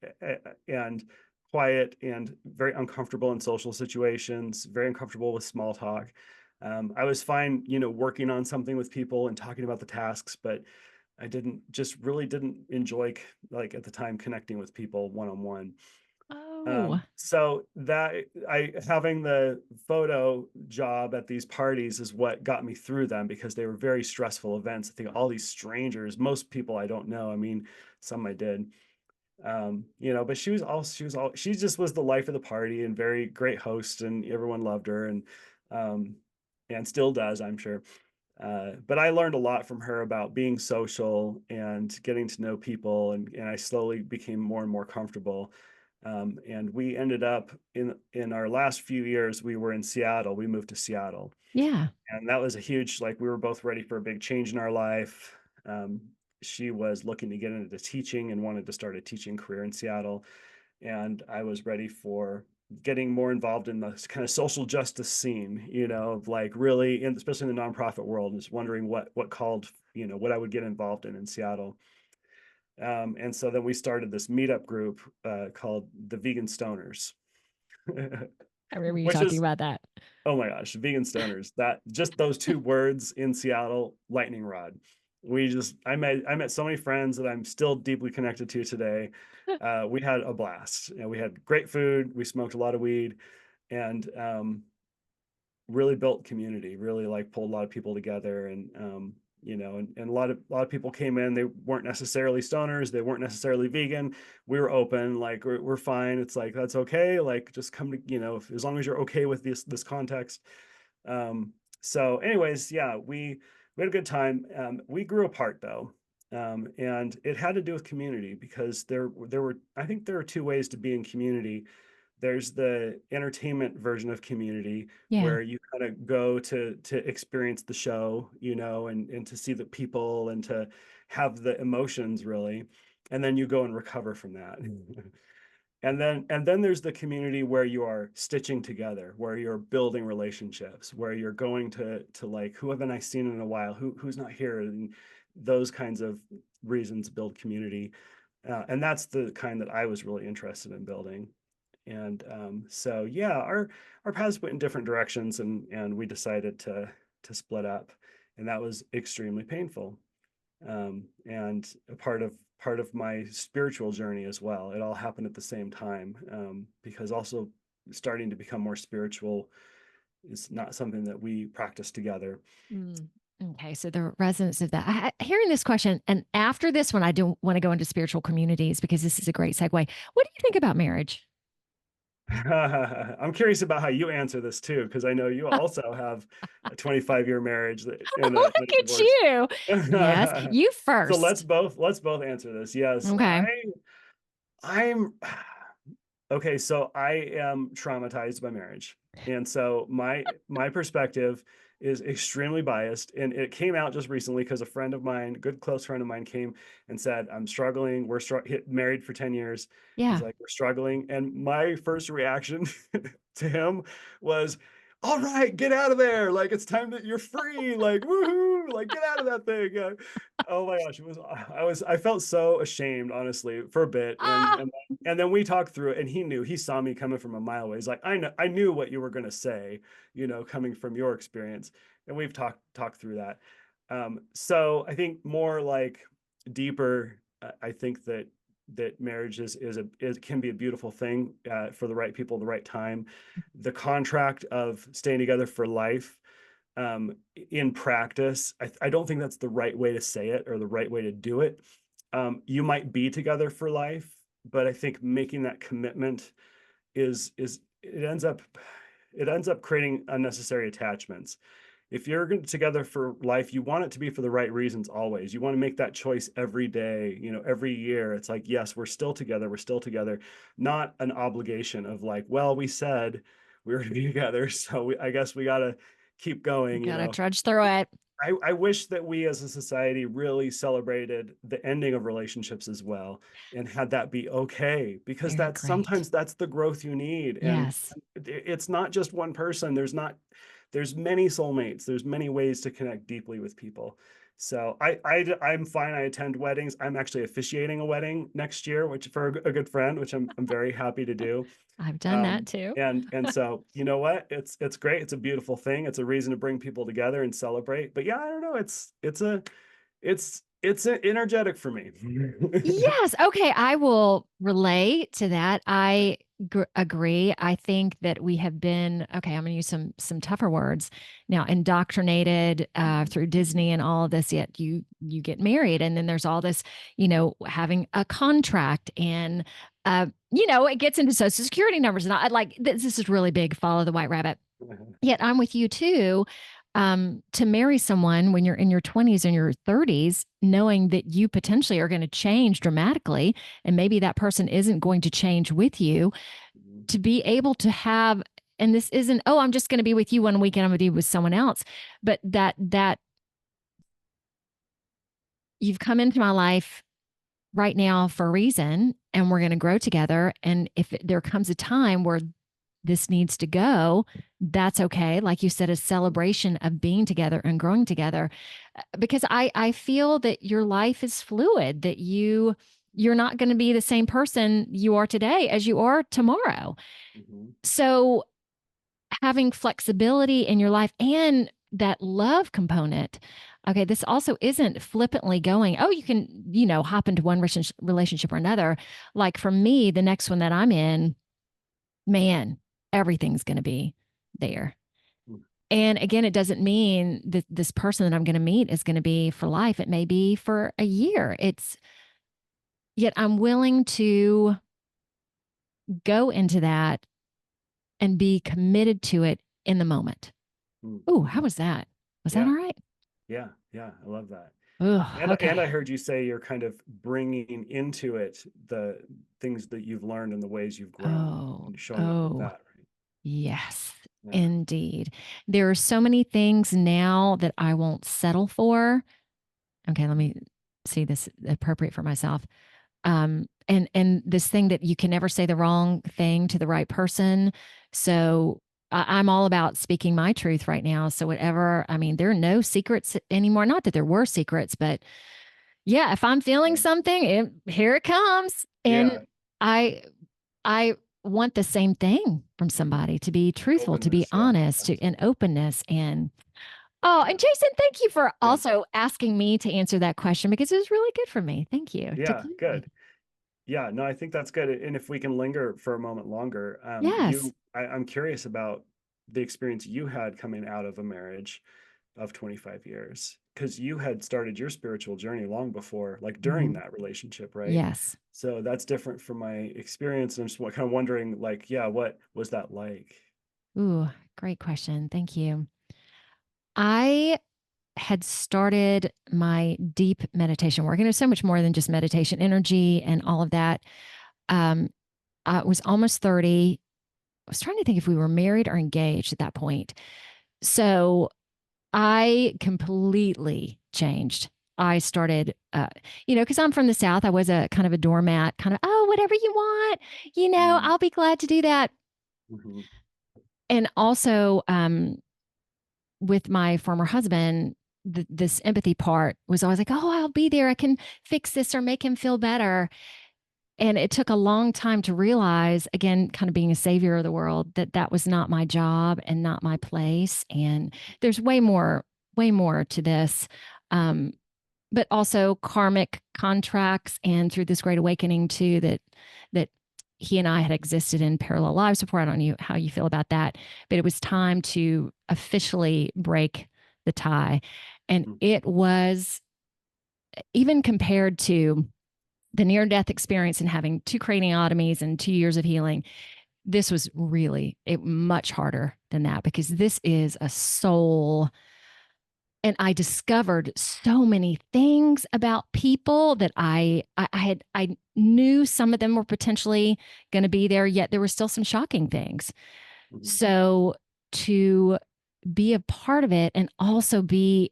and quiet and very uncomfortable in social situations, very uncomfortable with small talk. I was fine, working on something with people and talking about the tasks, but I didn't enjoy, like at the time, connecting with people one on one. Oh, So that having the photo job at these parties is what got me through them, because they were very stressful events. I think all these strangers, most people I don't know. I mean, some I did. But she just was the life of the party and very great host, and everyone loved her, um and still does, I'm sure. But I learned a lot from her about being social and getting to know people, and I slowly became more and more comfortable. And we ended up in our last few years, we were in Seattle. We moved to Seattle, yeah. and that was a huge, like, we were both ready for a big change in our life. Um, she was looking to get into teaching and wanted to start a teaching career in Seattle, and I was ready for getting more involved in the kind of social justice scene, of like really, especially in the nonprofit world, just wondering what called, what I would get involved in Seattle. And so then we started this meetup group called the Vegan Stoners, I remember you which talking is, about that. oh my gosh, Vegan Stoners. That, just those two words in Seattle, lightning rod. I met so many friends that I'm still deeply connected to today. We had a blast. We had great food. We smoked a lot of weed, and really built community. Really, like, pulled a lot of people together, and and a lot of people came in. They weren't necessarily stoners. They weren't necessarily vegan. We were open. Like, we're fine. It's like, that's okay. Like, just come to, as long as you're okay with this context. So anyways, yeah, we had a good time. We grew apart though. And it had to do with community, because there were, I think there are two ways to be in community. There's the entertainment version of community, Yeah. where you kind of go to experience the show, and to see the people, and to have the emotions, really. And then you go and recover from that. And then there's the community where you are stitching together, where you're building relationships, where you're going to like, who haven't I seen in a while? Who's not here? And those kinds of reasons build community. And that's the kind that I was really interested in building. And so yeah, our paths went in different directions, and we decided to split up, and that was extremely painful. And a part of my spiritual journey as well. It all happened at the same time, because also starting to become more spiritual is not something that we practice together. Mm. Okay, so the resonance of that. Hearing this question, and after this one, I don't want to go into spiritual communities because this is a great segue. What do you think about marriage? I'm curious about how you answer this too, because I know you also have a 25-year marriage and Look a at divorce. you. Yes, you So let's first. both answer this. Yes, Okay. I'm okay. So I am traumatized by marriage, and so my perspective is extremely biased, and it came out just recently because a friend of mine, good close friend of mine, came and said, "I'm struggling. We're married for 10 years." He's Yeah. like, "We're struggling," and my first reaction to him was, "All right, get out of there! Like, it's time that you're free! Like, woohoo! Like, get out of that thing!" Oh my gosh, I felt so ashamed, honestly, for a bit, and Ah, and and then we talked through it, and he saw me coming from a mile away. He's like, I knew what you were gonna say, coming from your experience, and we've talked through that. So I think more like deeper. I think that marriage can be a beautiful thing for the right people, the right time. The contract of staying together for life, in practice, I don't think that's the right way to say it or the right way to do it. You might be together for life, but I think making that commitment is it ends up creating unnecessary attachments. If you're together for life, you want it to be for the right reasons always. You want to make that choice every day, every year. It's like, yes, we're still together, not an obligation of like, well, we said we were to be together, so I guess we got to keep going, gotta trudge through it. I wish that we as a society really celebrated the ending of relationships as well, and had that be okay, because Very that's great. sometimes that's the growth you need. And Yes. it's not just one person. There's many soulmates. There's many ways to connect deeply with people. So I'm fine. I attend weddings. I'm actually officiating a wedding next year, which for a good friend, which I'm very happy to do. I've done that Um, too. and so, you know what? It's great. It's a beautiful thing. It's a reason to bring people together and celebrate. But yeah, I don't know. It's It's energetic for me. Yes. Okay. I will relate to that. I agree. I think that we have been, okay, I'm going to use some tougher words now, indoctrinated through Disney and all of this. Yet you get married, and then there's all this, having a contract, and it gets into Social Security numbers, and I like this is really big. Follow the white rabbit. Yet I'm with you too. To marry someone when you're in your 20s and your 30s, knowing that you potentially are going to change dramatically, and maybe that person isn't going to change with you, to be able to have, and this isn't, oh, I'm just going to be with you one weekend, I'm going to be with someone else, but that you've come into my life right now for a reason, and we're going to grow together. And if there comes a time where this needs to go, that's okay. Like you said, a celebration of being together and growing together. Because I feel that your life is fluid, that you're not going to be the same person you are today as you are tomorrow. Mhm. So having flexibility in your life and that love component. Okay, this also isn't flippantly going, oh, you can, hop into one relationship or another. Like for me, the next one that I'm in, man, everything's going to be there. Mm. And again, it doesn't mean that this person that I'm going to meet is going to be for life. It may be for a year. Yet I'm willing to go into that and be committed to it in the moment. Mm. Oh, how was that? Was that Yeah, all right? yeah, I love that. Oh, And I okay. heard you say you're kind of bringing into it the things that you've learned and the ways you've grown Oh, and showing up with oh, that, right? yes, Yeah. indeed. There are so many things now that I won't settle for. Okay, let me see this appropriate for myself. And this thing that you can never say the wrong thing to the right person. So I'm all about speaking my truth right now. So whatever, I mean, there are no secrets anymore. Not that there were secrets, but yeah, if I'm feeling Yeah. something, here it comes. And Yeah. I I want the same thing from somebody, to be truthful, to be Openness. Yeah, honest, and absolutely. openness. And oh, Yeah. and Jason, thank you for Yeah. also asking me to answer that question, because it was really good for me. Thank you to Yeah. clarify. Good. Yeah, no, I think that's good. And if we can linger for a moment longer, Yes. I'm curious about the experience you had coming out of a marriage of 25 years, because you had started your spiritual journey long before, like during Mhm. that relationship, right? Yes. So that's different from my experience. And I'm just kind of wondering, like, yeah, what was that like? Ooh, great question. Thank you. I had started my deep meditation work, and it was so much more than just meditation, energy, and all of that. Um, I was almost 30. I was trying to think if we were married or engaged at that point. So I completely changed. I started, because I'm from the South. I was a kind of a doormat, kind of, oh, whatever you want, Mm, I'll be glad to do that. mhm, And also, with my former husband, this empathy part was always like, oh, I'll be there. I can fix this or make him feel better. And it took a long time to realize, again, kind of being a savior of the world, that that was not my job and not my place. And there's way more to this. Um, but also karmic contracts, and through this great awakening too, that he and I had existed in parallel lives before. I don't know how you feel about that, but it was time to officially break the tie. And mhm, it was, even compared to the near death experience and having two craniotomies and 2 years of healing, this was really much harder than that, because this is a soul. And I discovered so many things about people that I knew some of them were potentially going to be there, yet there were still some shocking things. mhm, So to be a part of it and also be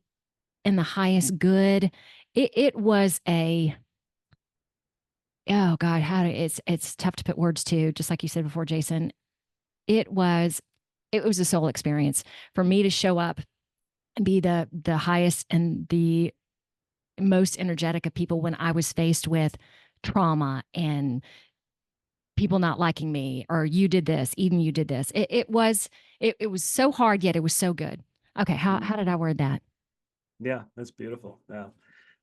in the highest good, it was a, oh God, it's tough to put words to, just like you said before, Jason. It was it was a soul experience for me to show up and be the highest and the most energetic of people when I was faced with trauma and people not liking me, or you did this, Eden, you did this. It was so hard, yet it was so good. Okay, how mhm. how did I word that? Yeah, that's beautiful. Yeah.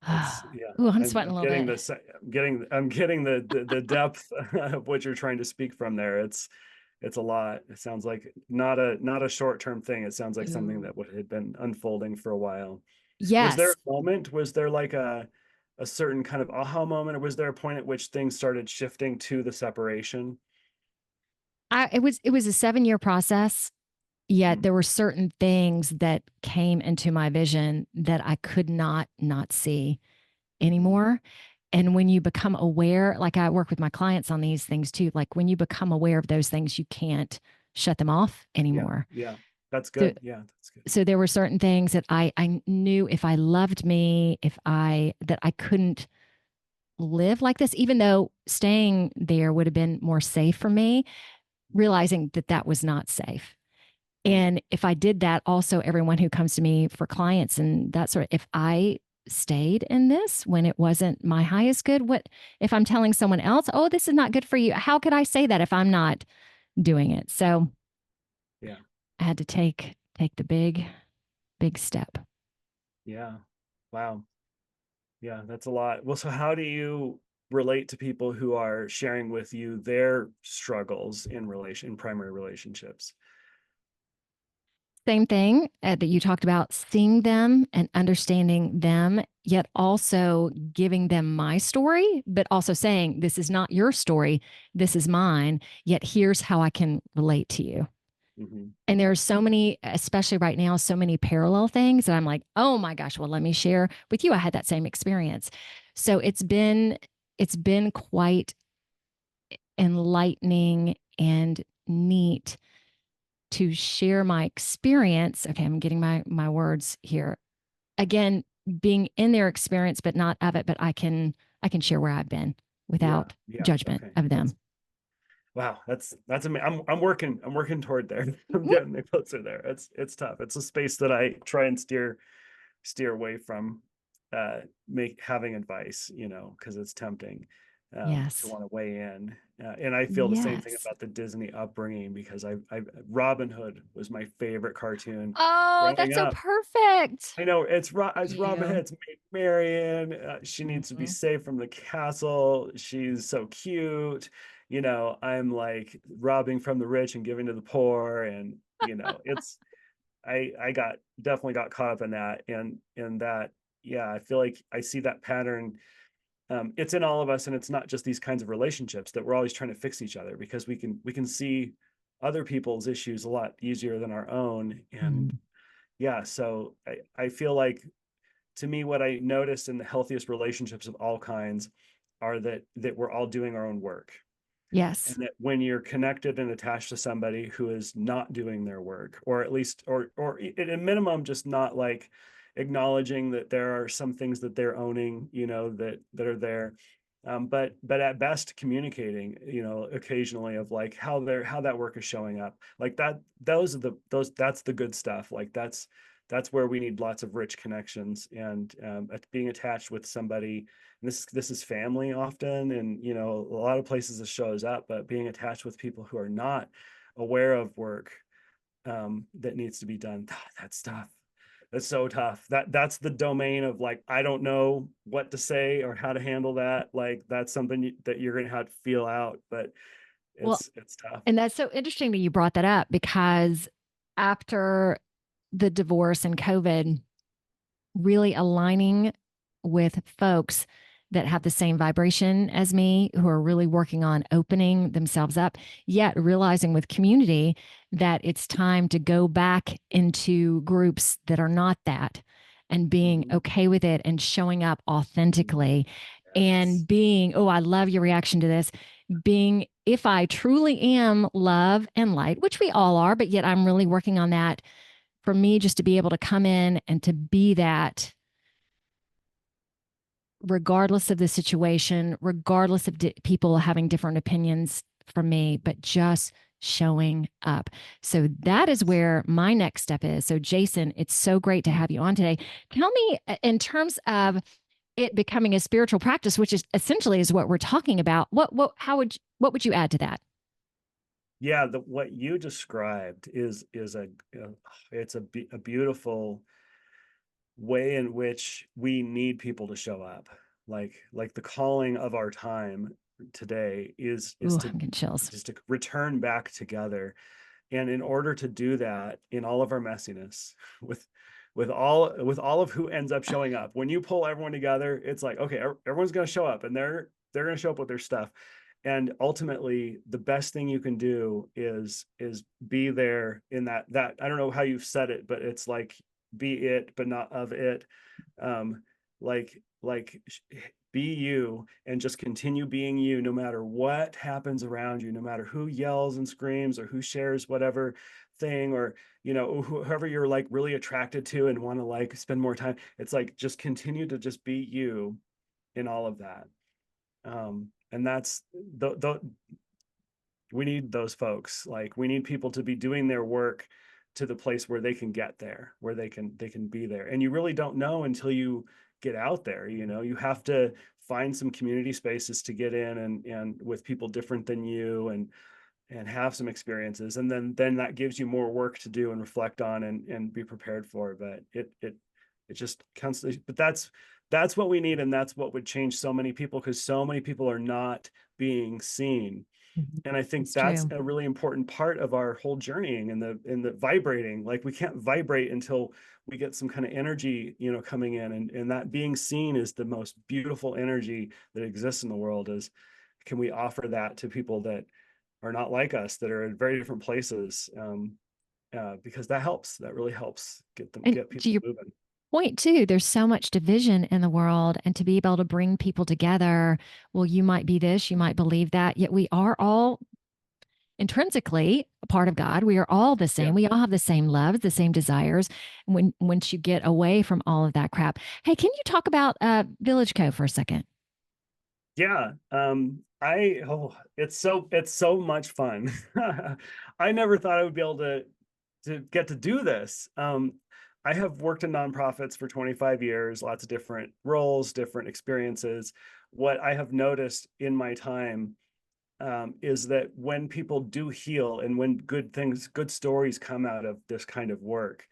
It's yeah. Ooh, I'm I'm, sweating I'm a little getting bit. this. I'm getting the depth of what you're trying to speak from there. It's a lot. It sounds like not a short-term thing. It sounds like something Ooh. that would had been unfolding for a while. Was there Yes. a moment? Was there like a certain kind of aha moment, or was there a point at which things started shifting to the separation? It was a 7-year process, yet Mm, there were certain things that came into my vision that I could not see mhm. anymore. And when you become aware, like I work with my clients on these things too, like when you become aware of those things, you can't shut them off Yeah, anymore. yeah. That's So good. Yeah, that's good. so there were certain things that I knew if I loved me, if I that I couldn't live like this, even though staying there would have been more safe for me, realizing that that was not safe. Mm, And if I did that, also everyone who comes to me for clients and that sort of, if I stayed in this when it wasn't my highest good, what if I'm telling someone else, oh, this is not good for you? How could I say that if I'm not doing it? So yeah, I had to take the big step. yeah. Wow. Yeah, that's a lot. Well, so how do you relate to people who are sharing with you their struggles in primary relationships? Same thing that you talked about, seeing them and understanding them, yet also giving them my story, but also saying, this is not your story. This is mine. Yet here's how I can relate to you. Hmm. And there are so many, especially right now, so many parallel things that I'm like, oh my gosh, well, let me share with you. I had that same experience. So it's been quite enlightening and neat to share my experience. Okay, I'm getting my words here. Again, being in their experience, but not of it, but I can share where I've been Yeah, without yeah. judgment Okay. of That's them. wow. That's amazing. I'm working toward there. I'm getting closer there. It's tough. It's a space that I try and steer away from make having advice, because it's tempting to Yes. want to weigh in. And I feel the same thing Yes. about the Disney upbringing because I Robin Hood was my favorite cartoon Oh, growing that's so up. perfect. I know it's Robin Hood. You. It's Marion. She needs to be Mhm. safe from the castle. She's so cute. I'm like robbing from the rich and giving to the poor, and it's I got definitely got caught up in that and that yeah, I feel like I see that pattern. It's in all of us, and it's not just these kinds of relationships that we're always trying to fix each other because we can see other people's issues a lot easier than our own. And Mm. yeah, so I feel like to me what I noticed in the healthiest relationships of all kinds are that we're all doing our own work, and Yes. that when you're connected and attached to somebody who is not doing their work, or at least or at a minimum just not like acknowledging that there are some things that they're owning, that are there, but at best communicating, occasionally of like how that work is showing up, like that those that's the good stuff, like that's where we need lots of rich connections, and being attached with somebody. This is family often, and a lot of places it shows up, but being attached with people who are not aware of work that needs to be done, that's tough. That's so tough. That's the domain of like, I don't know what to say or how to handle that. Like that's something that you're gonna have to feel out, but Well, it's tough. and that's so interesting that you brought that up because after the divorce and COVID, really aligning with folks that have the same vibration as me, who are really working on opening themselves up, yet realizing with community that it's time to go back into groups that are not that and being Mhm. okay with it and showing up authentically Yes. and being, oh, I love your reaction to this. Being, if I truly am love and light, which we all are, but yet I'm really working on that for me just to be able to come in and to be that regardless of the situation, regardless of people having different opinions from me, but just showing up. So that is Yes. where my next step is. So, Jason, it's so great to have you on today. Tell me, in terms of it becoming a spiritual practice, which is essentially is what we're talking about. What would you add to that? Yeah, what you described is a it's a beautiful way in which we need people to show up. Like the calling of our time today is Ooh, to I'm getting chills. just to return back together. And in order to do that, in all of our messiness, with with all of who ends up showing up, when you pull everyone together, it's like, okay, everyone's going to show up, and they're going to show up with their stuff. And ultimately, the best thing you can do is be there in that I don't know how you've said it, but it's like be it, but not of it. Um, like be you and just continue being you no matter what happens around you, no matter who yells and screams or who shares whatever thing, or whoever you're like really attracted to and want to like spend more time. It's like just continue to just be you in all of that. And that's the we need those folks. Like we need people to be doing their work to the place where they can get there, where they can be there. And you really don't know until you get out there. You have to find some community spaces to get in, and with people different than you, and have some experiences, and then that gives you more work to do and reflect on, and be prepared for. But it just constantly, but that's what we need, and that's what would change so many people, because so many people are not being seen. Mhm. And I think It's that's true. a really important part of our whole journeying, and the vibrating. Like we can't vibrate until we get some kind of energy, coming in, and that being seen is the most beautiful energy that exists in the world. Is can we offer that to people that are not like us, that are in very different places? Because that really helps And get to people your moving. point too, there's so much division in the world, and to be able to bring people together, well, you might be this, you might believe that, yet we are all intrinsically a part of God. We are all the Yeah. same. We all have the same loves, the same desires. Once you get away from all of that crap, hey, can you talk about Village Co for a second? Yeah. It's so much fun. I never thought I would be able to get to do this. I have worked in nonprofits for 25 years, lots of different roles, different experiences. What I have noticed in my time, is that when people do heal, and when good stories come out of this kind of work,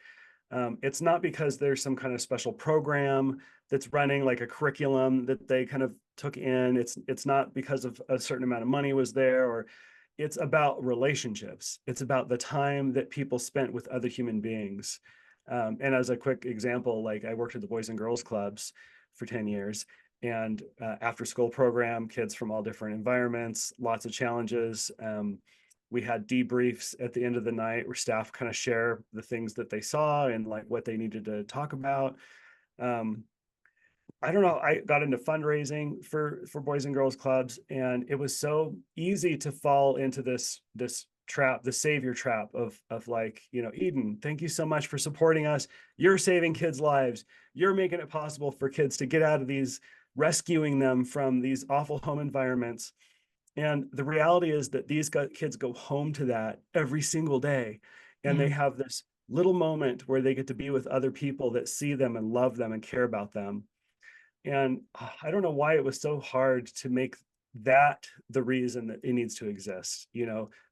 it's not because there's some kind of special program that's running, like a curriculum that they kind of took in. It's not because of a certain amount of money was there, or it's about relationships. It's about the time that people spent with other human beings. And as a quick example, like I worked at the Boys and Girls Clubs for 10 years, and after school program, kids from all different environments, lots of challenges. We had debriefs at the end of the night where staff kind of share the things that they saw and like what they needed to talk about. Um, I don't know. I got into fundraising for Boys and Girls Clubs, and it was so easy to fall into this trap, the savior trap of like, Eden, thank you so much for supporting us. You're saving kids' lives. You're making it possible for kids to get out of these, rescuing them from these awful home environments. And the reality is that these kids go home to that every single day, and they Yeah. have this little moment where they get to be with other people that see them and love them and care about them. And I don't know why it was so hard to make that the reason that it needs to exist,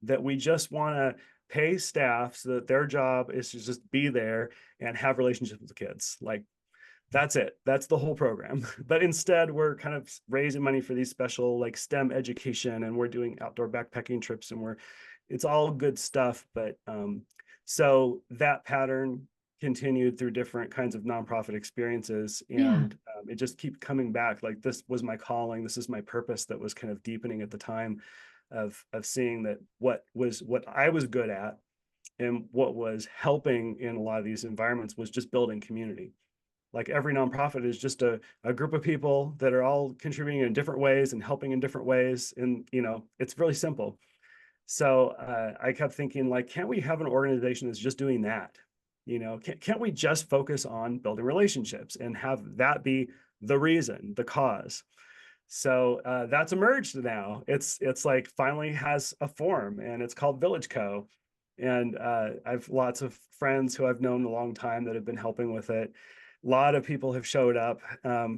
that we just want to pay staff so that their job is to just be there and have relationships with the kids. Like that's it. That's the whole program. But instead, we're kind of raising money for these special like STEM education, and we're doing outdoor backpacking trips, and it's all good stuff. But so that pattern continued through different kinds of nonprofit experiences, Yeah. and it just keeps coming back. Like this was my calling. This is my purpose that was kind of deepening at the time, of seeing that what I was good at, and what was helping in a lot of these environments was just building community. Like every nonprofit is just a group of people that are all contributing in different ways and helping in different ways. And, it's really simple. So I kept thinking, like, can't we have an organization that's just doing that? Can't we just focus on building relationships and have that be the reason, the cause? So that's emerged now. It's like finally has a form, and it's called Village Co. And I've lots of friends who I've known a long time that have been helping with it. A lot of people have showed up,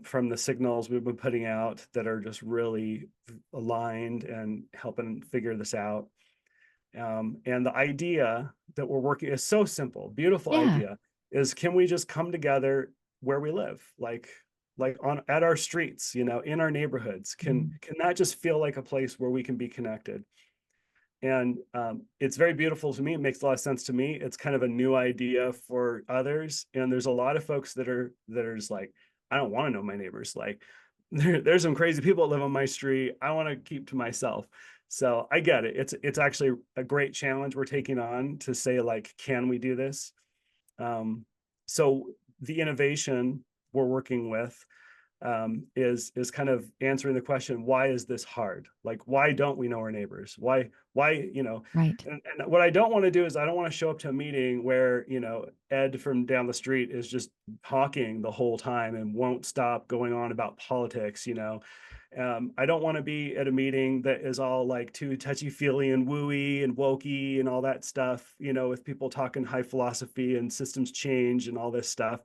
from the signals we've been putting out, that are just really aligned and helping figure this out. And the idea that we're working is so simple, beautiful Yeah. idea is, can we just come together where we live, like on at our streets, you know, in our neighborhoods. Mm. Can that just feel like a place where we can be connected? And it's very beautiful to me. It makes a lot of sense to me. It's kind of a new idea for others. And there's a lot of folks that are just like, I don't want to know my neighbors. Like there's some crazy people that live on my street. I want to keep to myself. So I get it. It's actually a great challenge we're taking on to say, like, can we do this? So the innovation we're working with is kind of answering the question, why is this hard? Like, why don't we know our neighbors? Why, you know, Right. and what I don't want to do is I don't want to show up to a meeting where, you know, Ed from down the street is just talking the whole time and won't stop going on about politics, you know. I don't want to be at a meeting that is all like too touchy-feely and wooey and wokey and all that stuff, you know, with people talking high philosophy and systems change and all this stuff,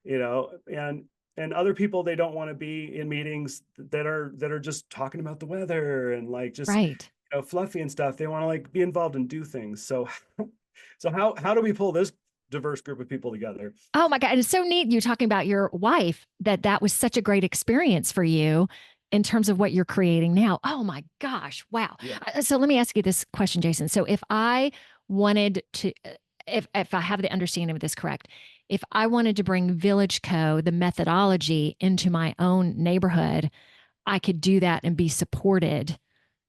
you know, and other people, they don't want to be in meetings that are just talking about the weather and like just, Right. you know, fluffy and stuff. They want to like be involved and do things. So so how do we pull this diverse group of people together? Oh my God. And it's so neat you talking about your wife, that was such a great experience for you in terms of what you're creating now. Oh my gosh. Wow. Yeah, So let me ask you this question, Jason. So if I wanted to, if I have the understanding of this correct, if I wanted to bring Village Co, the methodology, into my own neighborhood, I could do that and be supported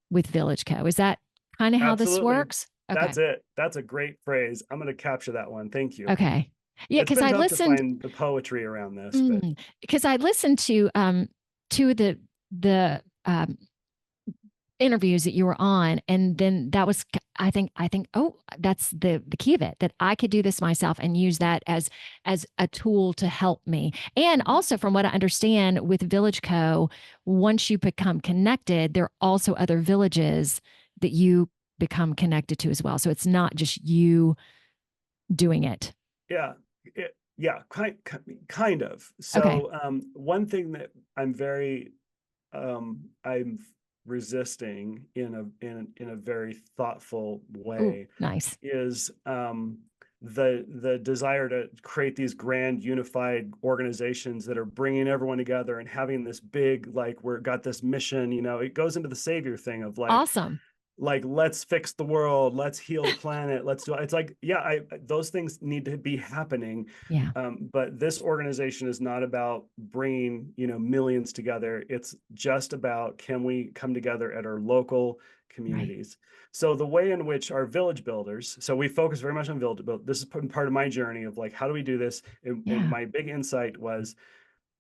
with Village Co. Is that kind of how this absolutely. works? Okay. That's it. That's a great phrase. I'm going to capture that one. Thank you. Okay. Yeah, It's because been I tough to listened. find the poetry around this, but Because I listened to two of the interviews that you were on, and then that was, I think oh, that's the key of it, that I could do this myself and use that as a tool to help me. And also, from what I understand with Village Co, once you become connected, there are also other villages that you become connected to as well. So it's not just you doing it. yeah, yeah, kind of. Okay. So one thing that I'm resisting in a very thoughtful Oh, way nice. is the desire to create these grand unified organizations that are bringing everyone together and having this big, like, we're got this mission, you know. It goes into the savior thing of Awesome. like let's fix the world, let's heal the planet, let's do it's like, yeah, I those things need to be happening. Yeah. But this organization is not about bringing, you know, millions together. It's just about, can we come together at our local Right. communities? So the way in which our village builders, so we focus very much on village build. This is part of my journey of like, how do we do this? And Yeah. my big insight was,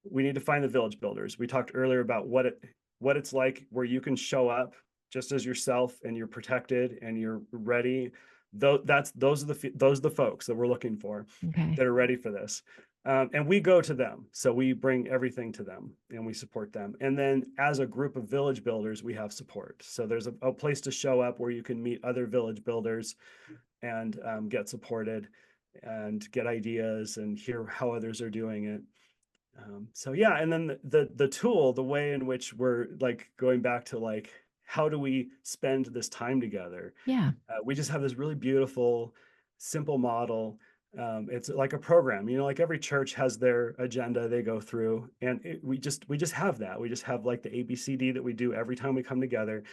we need to find the village builders. We talked earlier about what it's like where you can show up just as yourself and you're protected and you're ready. Those are the folks that we're looking for, Okay. that are ready for this. And we go to them. So we bring everything to them and we support them. And then as a group of village builders, we have support. So there's a place to show up where you can meet other village builders and get supported and get ideas and hear how others are doing it. So yeah, and then the tool, the way in which we're like going back to like, how do we spend this time together? Yeah. We just have this really beautiful, simple model. It's like a program, you know, like every church has their agenda they go through, and we just have that. We just have like the ABCD that we do every time we come together,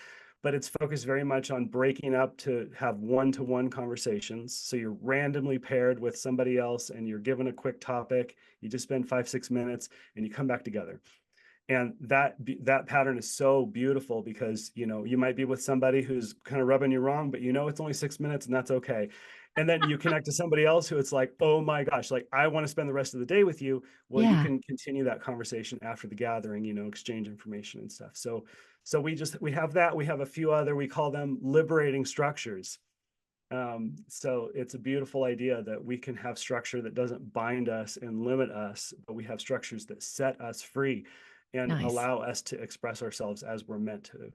but it's focused very much on breaking up to have one-to-one conversations. So you're randomly paired with somebody else and you're given a quick topic. You just spend 5-6 minutes and you come back together. And that pattern is so beautiful because, you know, you might be with somebody who's kind of rubbing you wrong, but you know it's only 6 minutes and that's okay. And then you connect to somebody else who it's like, oh my gosh, like I want to spend the rest of the day with you. Well, you Yeah. can continue that conversation after the gathering, you know, exchange information and stuff. So we have that. We have a few other, we call them liberating structures. So it's a beautiful idea that we can have structure that doesn't bind us and limit us, but we have structures that set us free and Nice. allow us to express ourselves as we're meant to.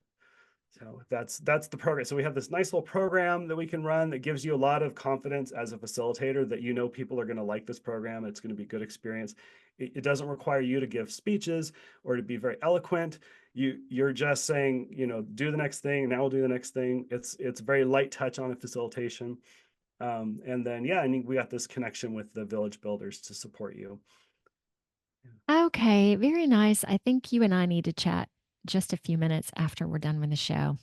So that's the program. So we have this nice little program that we can run that gives you a lot of confidence as a facilitator that, you know, people are going to like this program. It's going to be a good experience. It doesn't require you to give speeches or to be very eloquent. You're just saying, you know, do the next thing, and now we'll do the next thing. It's very light touch on the facilitation. And then, yeah, I think we got this connection with the village builders to support you. Okay, very nice. I think you and I need to chat just a few minutes after we're done with the show.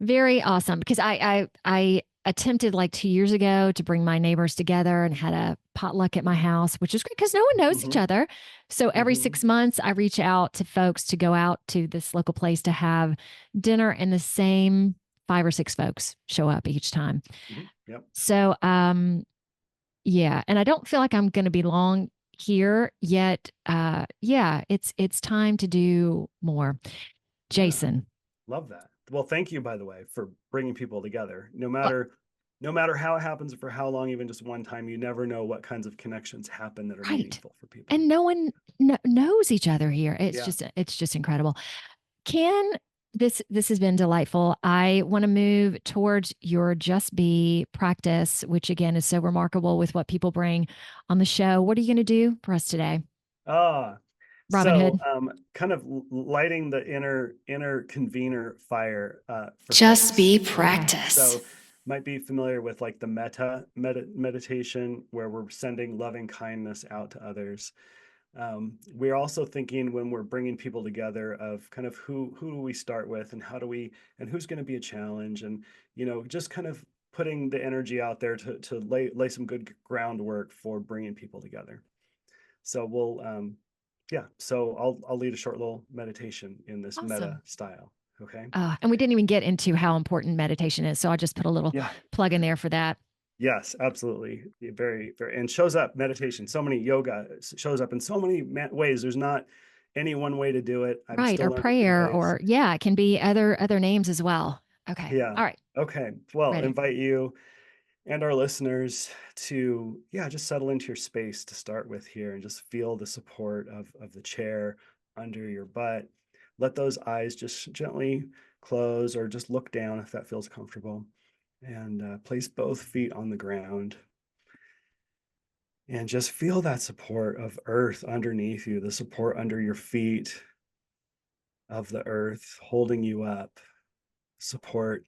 Very awesome. Because I attempted like 2 years ago to bring my neighbors together and had a potluck at my house, which is great because no one knows each Hmm. other. So every Hmm. 6 months, I reach out to folks to go out to this local place to have dinner, and the same 5 or 6 folks show up each time. Hmm. Yep. So yeah, and I don't feel like I'm going to be long here yet. Yeah, it's time to do more. Yeah. Jason. Love that. Well, thank you, by the way, for bringing people together. Well, No matter how it happens, for how long, even just one time, you never know what kinds of connections happen that are right. meaningful for people. And no one knows each other here. Yeah. It's just incredible. Can this has been delightful. I want to move towards your Just Be practice, which again is so remarkable with what people bring on the show. What are you going to do for us today? Ah, Robin so Hood. kind of lighting the inner convener fire for Just folks. be Okay. practice. So might be familiar with like the meditation where we're sending loving kindness out to others. We're also thinking when we're bringing people together of kind of who do we start with and how do we and who's going to be a challenge, and just kind of putting the energy out there to lay some good groundwork for bringing people together. So we'll yeah, so I'll lead a short little meditation in this meta Awesome. style. Okay. And we didn't even get into how important meditation is. So I'll just put a little Yeah. plug in there for that. Yes, absolutely. Very, very, and shows up meditation. So many yoga shows up in so many ways. There's not any one way to do it. I'm Right. still Or learning new prayer, ways. or yeah, it can be other names as well. Okay. Yeah. All right. Okay. Well, Ready. invite you and our listeners to, yeah, just settle into your space to start with here and just feel the support of the chair under your butt. Let those eyes just gently close or just look down if that feels comfortable. And place both feet on the ground. And just feel that support of earth underneath you, the support under your feet of the earth holding you up, support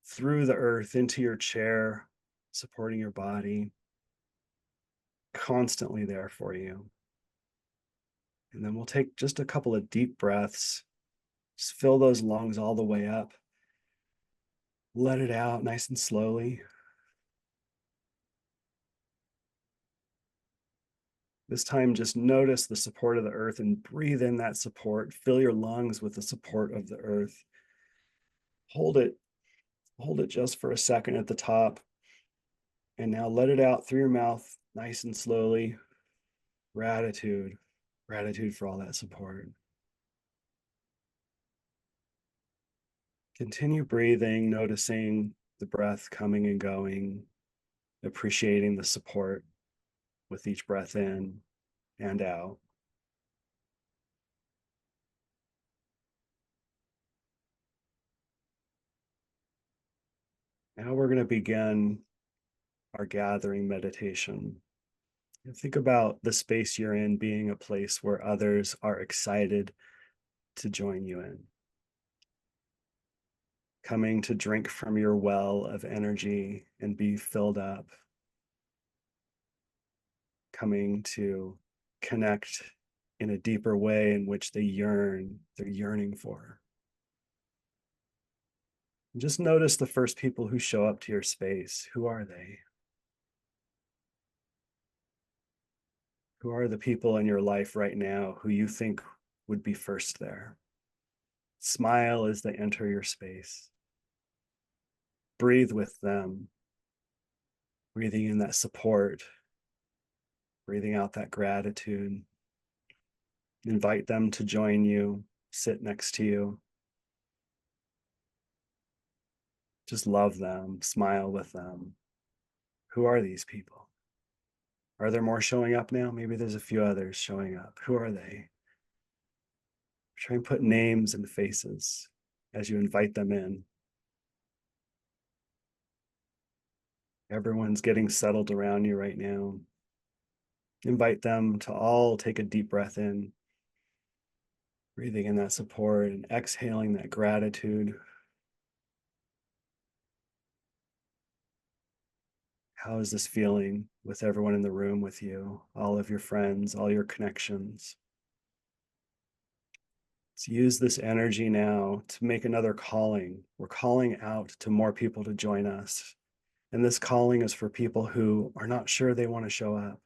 through the earth into your chair, supporting your body, constantly there for you. And then we'll take just a couple of deep breaths. Just fill those lungs all the way up. Let it out nice and slowly. This time, just notice the support of the earth and breathe in that support. Fill your lungs with the support of the earth. Hold it. Hold it just for a second at the top. And now let it out through your mouth nice and slowly. Gratitude. Gratitude for all that support. Continue breathing, noticing the breath coming and going, appreciating the support with each breath in and out. Now we're going to begin our gathering meditation. Think about the space you're in being a place where others are excited to join you in, coming to drink from your well of energy and be filled up, coming to connect in a deeper way in which they're yearning for. And just notice the first people who show up to your space. Who are they? Who are the people in your life right now who you think would be first there? Smile as they enter your space. Breathe with them, breathing in that support, breathing out that gratitude. Invite them to join you, sit next to you. Just love them, smile with them. Who are these people? Are there more showing up now? Maybe there's a few others showing up. Who are they? Try and put names and faces as you invite them in. Everyone's getting settled around you right now. Invite them to all take a deep breath in, breathing in that support and exhaling that gratitude. How is this feeling with everyone in the room with you, all of your friends, all your connections? Let's use this energy now to make another calling. We're calling out to more people to join us. And this calling is for people who are not sure they want to show up.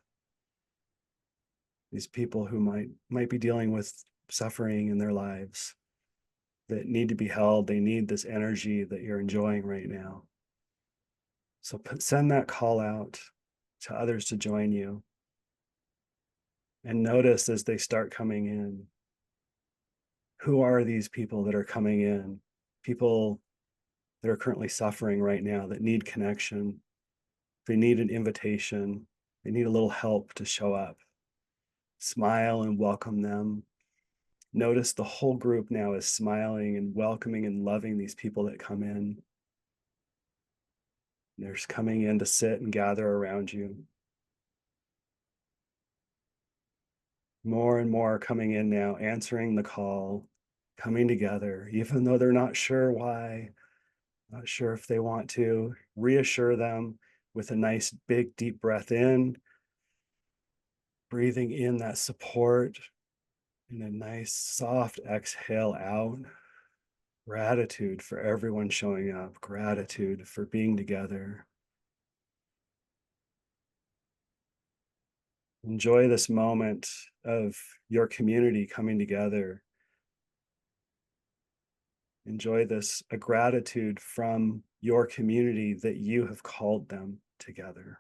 These people who might be dealing with suffering in their lives that need to be held. They need this energy that you're enjoying right now. So send that call out to others to join you. And notice as they start coming in, who are these people that are coming in? People that are currently suffering right now that need connection. They need an invitation. They need a little help to show up. Smile and welcome them. Notice the whole group now is smiling and welcoming and loving these people that come in. They're just coming in to sit and gather around you. More and more are coming in now, answering the call, coming together, even though they're not sure why, not sure if they want to. Reassure them with a nice, big, deep breath in, breathing in that support, and a nice, soft exhale out. Gratitude for everyone showing up, gratitude for being together. Enjoy this moment of your community coming together. Enjoy this, a gratitude from your community that you have called them together.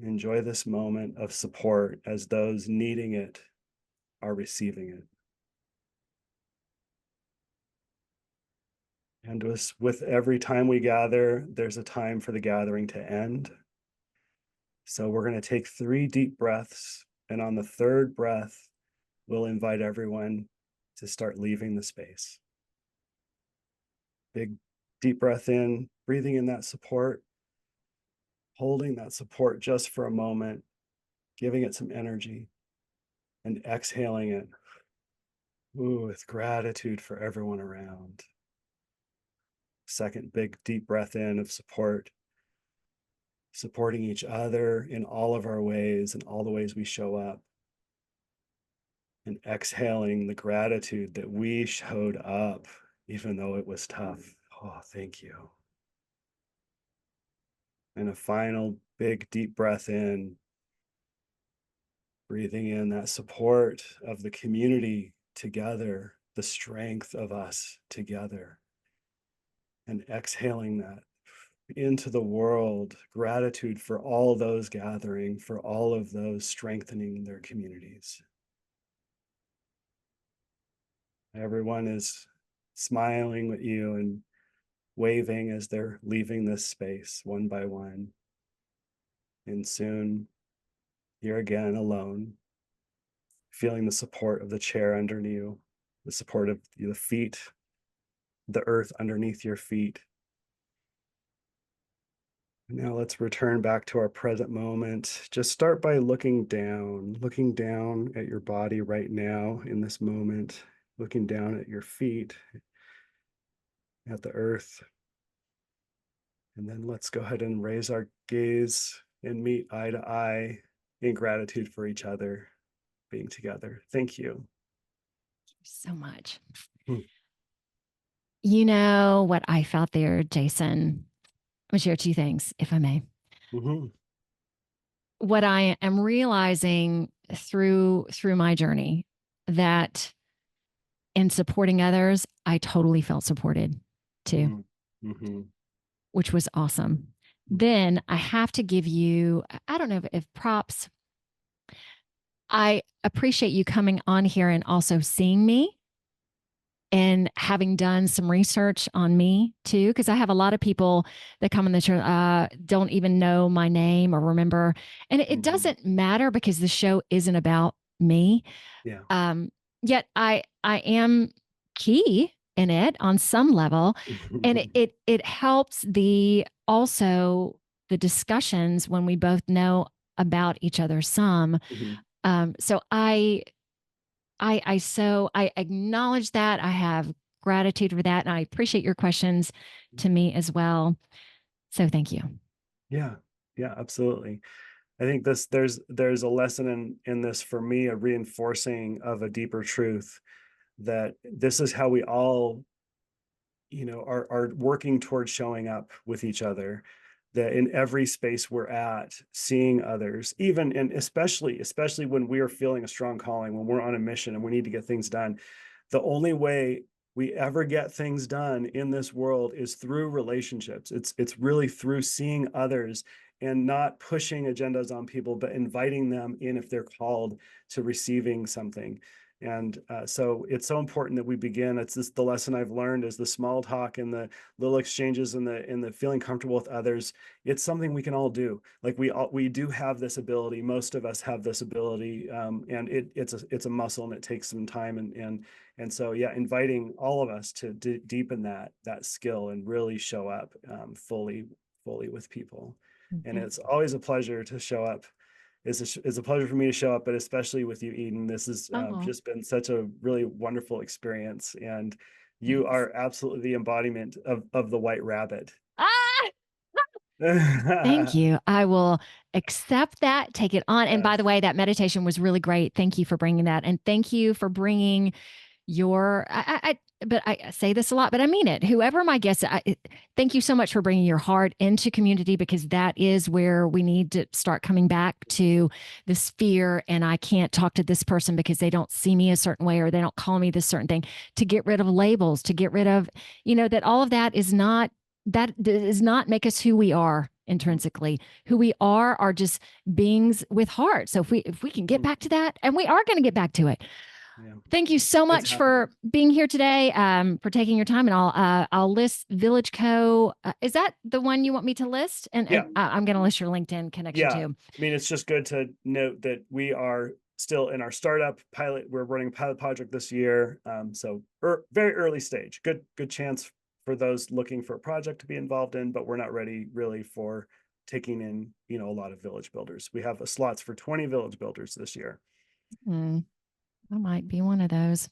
Enjoy this moment of support as those needing it are receiving it. And with every time we gather, there's a time for the gathering to end. So we're going to take 3 deep breaths. And on the 3rd breath, we'll invite everyone to start leaving the space. Big, deep breath in, breathing in that support, holding that support just for a moment, giving it some energy, and exhaling it with gratitude for everyone around. Second big, deep breath in of support, supporting each other in all of our ways and all the ways we show up. And exhaling the gratitude that we showed up, even though it was tough. Oh, thank you. And a final big, deep breath in, breathing in that support of the community together, the strength of us together. And exhaling that into the world, gratitude for all those gathering, for all of those strengthening their communities. Everyone is smiling at you and waving as they're leaving this space one by one. And soon you're again alone, feeling the support of the chair under you, the support of the feet, the earth underneath your feet. Now let's return back to our present moment. Just start by looking down at your body right now in this moment, looking down at your feet, at the earth. And then let's go ahead and raise our gaze and meet eye to eye in gratitude for each other being together. Thank you. So much. Hmm. You know what I felt there, Jason? I'm going to share 2 things, if I may. Mm-hmm. What I am realizing through my journey, that in supporting others, I totally felt supported too, Mm-hmm. which was awesome. Then I have to give you, I don't know if props. I appreciate you coming on here and also seeing me and having done some research on me too, because I have a lot of people that come in the show don't even know my name or remember, and it doesn't matter because the show isn't about me. Yeah. Yet I am key in it on some level, and it helps also the discussions when we both know about each other some. So I acknowledge that. I have gratitude for that. And I appreciate your questions to me as well. So thank you. Yeah. Yeah, absolutely. I think there's a lesson in this for me, a reinforcing of a deeper truth that this is how we all, are working towards showing up with each other, that in every space we're at, seeing others, even and especially when we are feeling a strong calling, when we're on a mission and we need to get things done, the only way we ever get things done in this world is through relationships. It's really through seeing others and not pushing agendas on people, but inviting them in if they're called to receiving something. And so it's so important that we begin. It's this, the lesson I've learned is the small talk and the little exchanges and the feeling comfortable with others. It's something we can all do. Like we do have this ability. Most of us have this ability, and it's a muscle, and it takes some time. And so yeah, inviting all of us to deepen that skill and really show up fully with people. And it's always a pleasure to show up. It's a pleasure for me to show up, but especially with you, Eden. This has just been such a really wonderful experience. And you are absolutely the embodiment of the white rabbit. Thank you. I will accept that, take it on. And by the way, that meditation was really great. Thank you for bringing that. And thank you for bringing but I say this a lot, but I mean it. Whoever my guest, thank you so much for bringing your heart into community, because that is where we need to start coming back to this fear. And I can't talk to this person because they don't see me a certain way, or they don't call me this certain thing, to get rid of labels, to get rid of, that all of that does not make us who we are intrinsically. Who we are just beings with heart. So if we can get back to that, and we are going to get back to it. Yeah. Thank you so much for being here today, for taking your time. And I'll list Village Co. Is that the one you want me to list? And I'm going to list your LinkedIn connection too. I mean, it's just good to note that we are still in our startup pilot. We're running a pilot project this year. So very early stage, good chance for those looking for a project to be involved in, but we're not ready really for taking in, a lot of village builders. We have slots for 20 village builders this year. I might be one of those.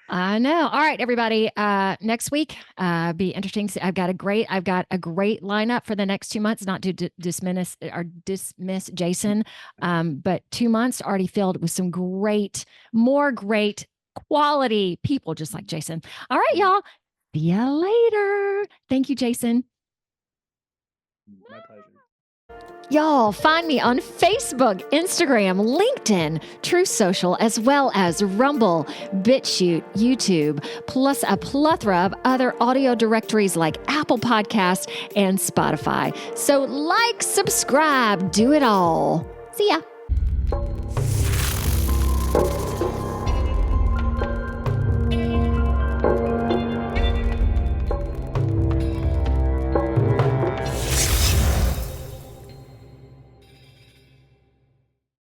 I know. All right, everybody. Next week, be interesting. I've got a great lineup for the next 2 months. Not to dismiss Jason, but 2 months already filled with some more great quality people, just like Jason. All right, y'all. See ya later. Thank you, Jason. My pleasure. Y'all, find me on Facebook, Instagram, LinkedIn, Truth Social, as well as Rumble, BitChute, YouTube, plus a plethora of other audio directories like Apple Podcasts and Spotify. So subscribe, do it all. See ya.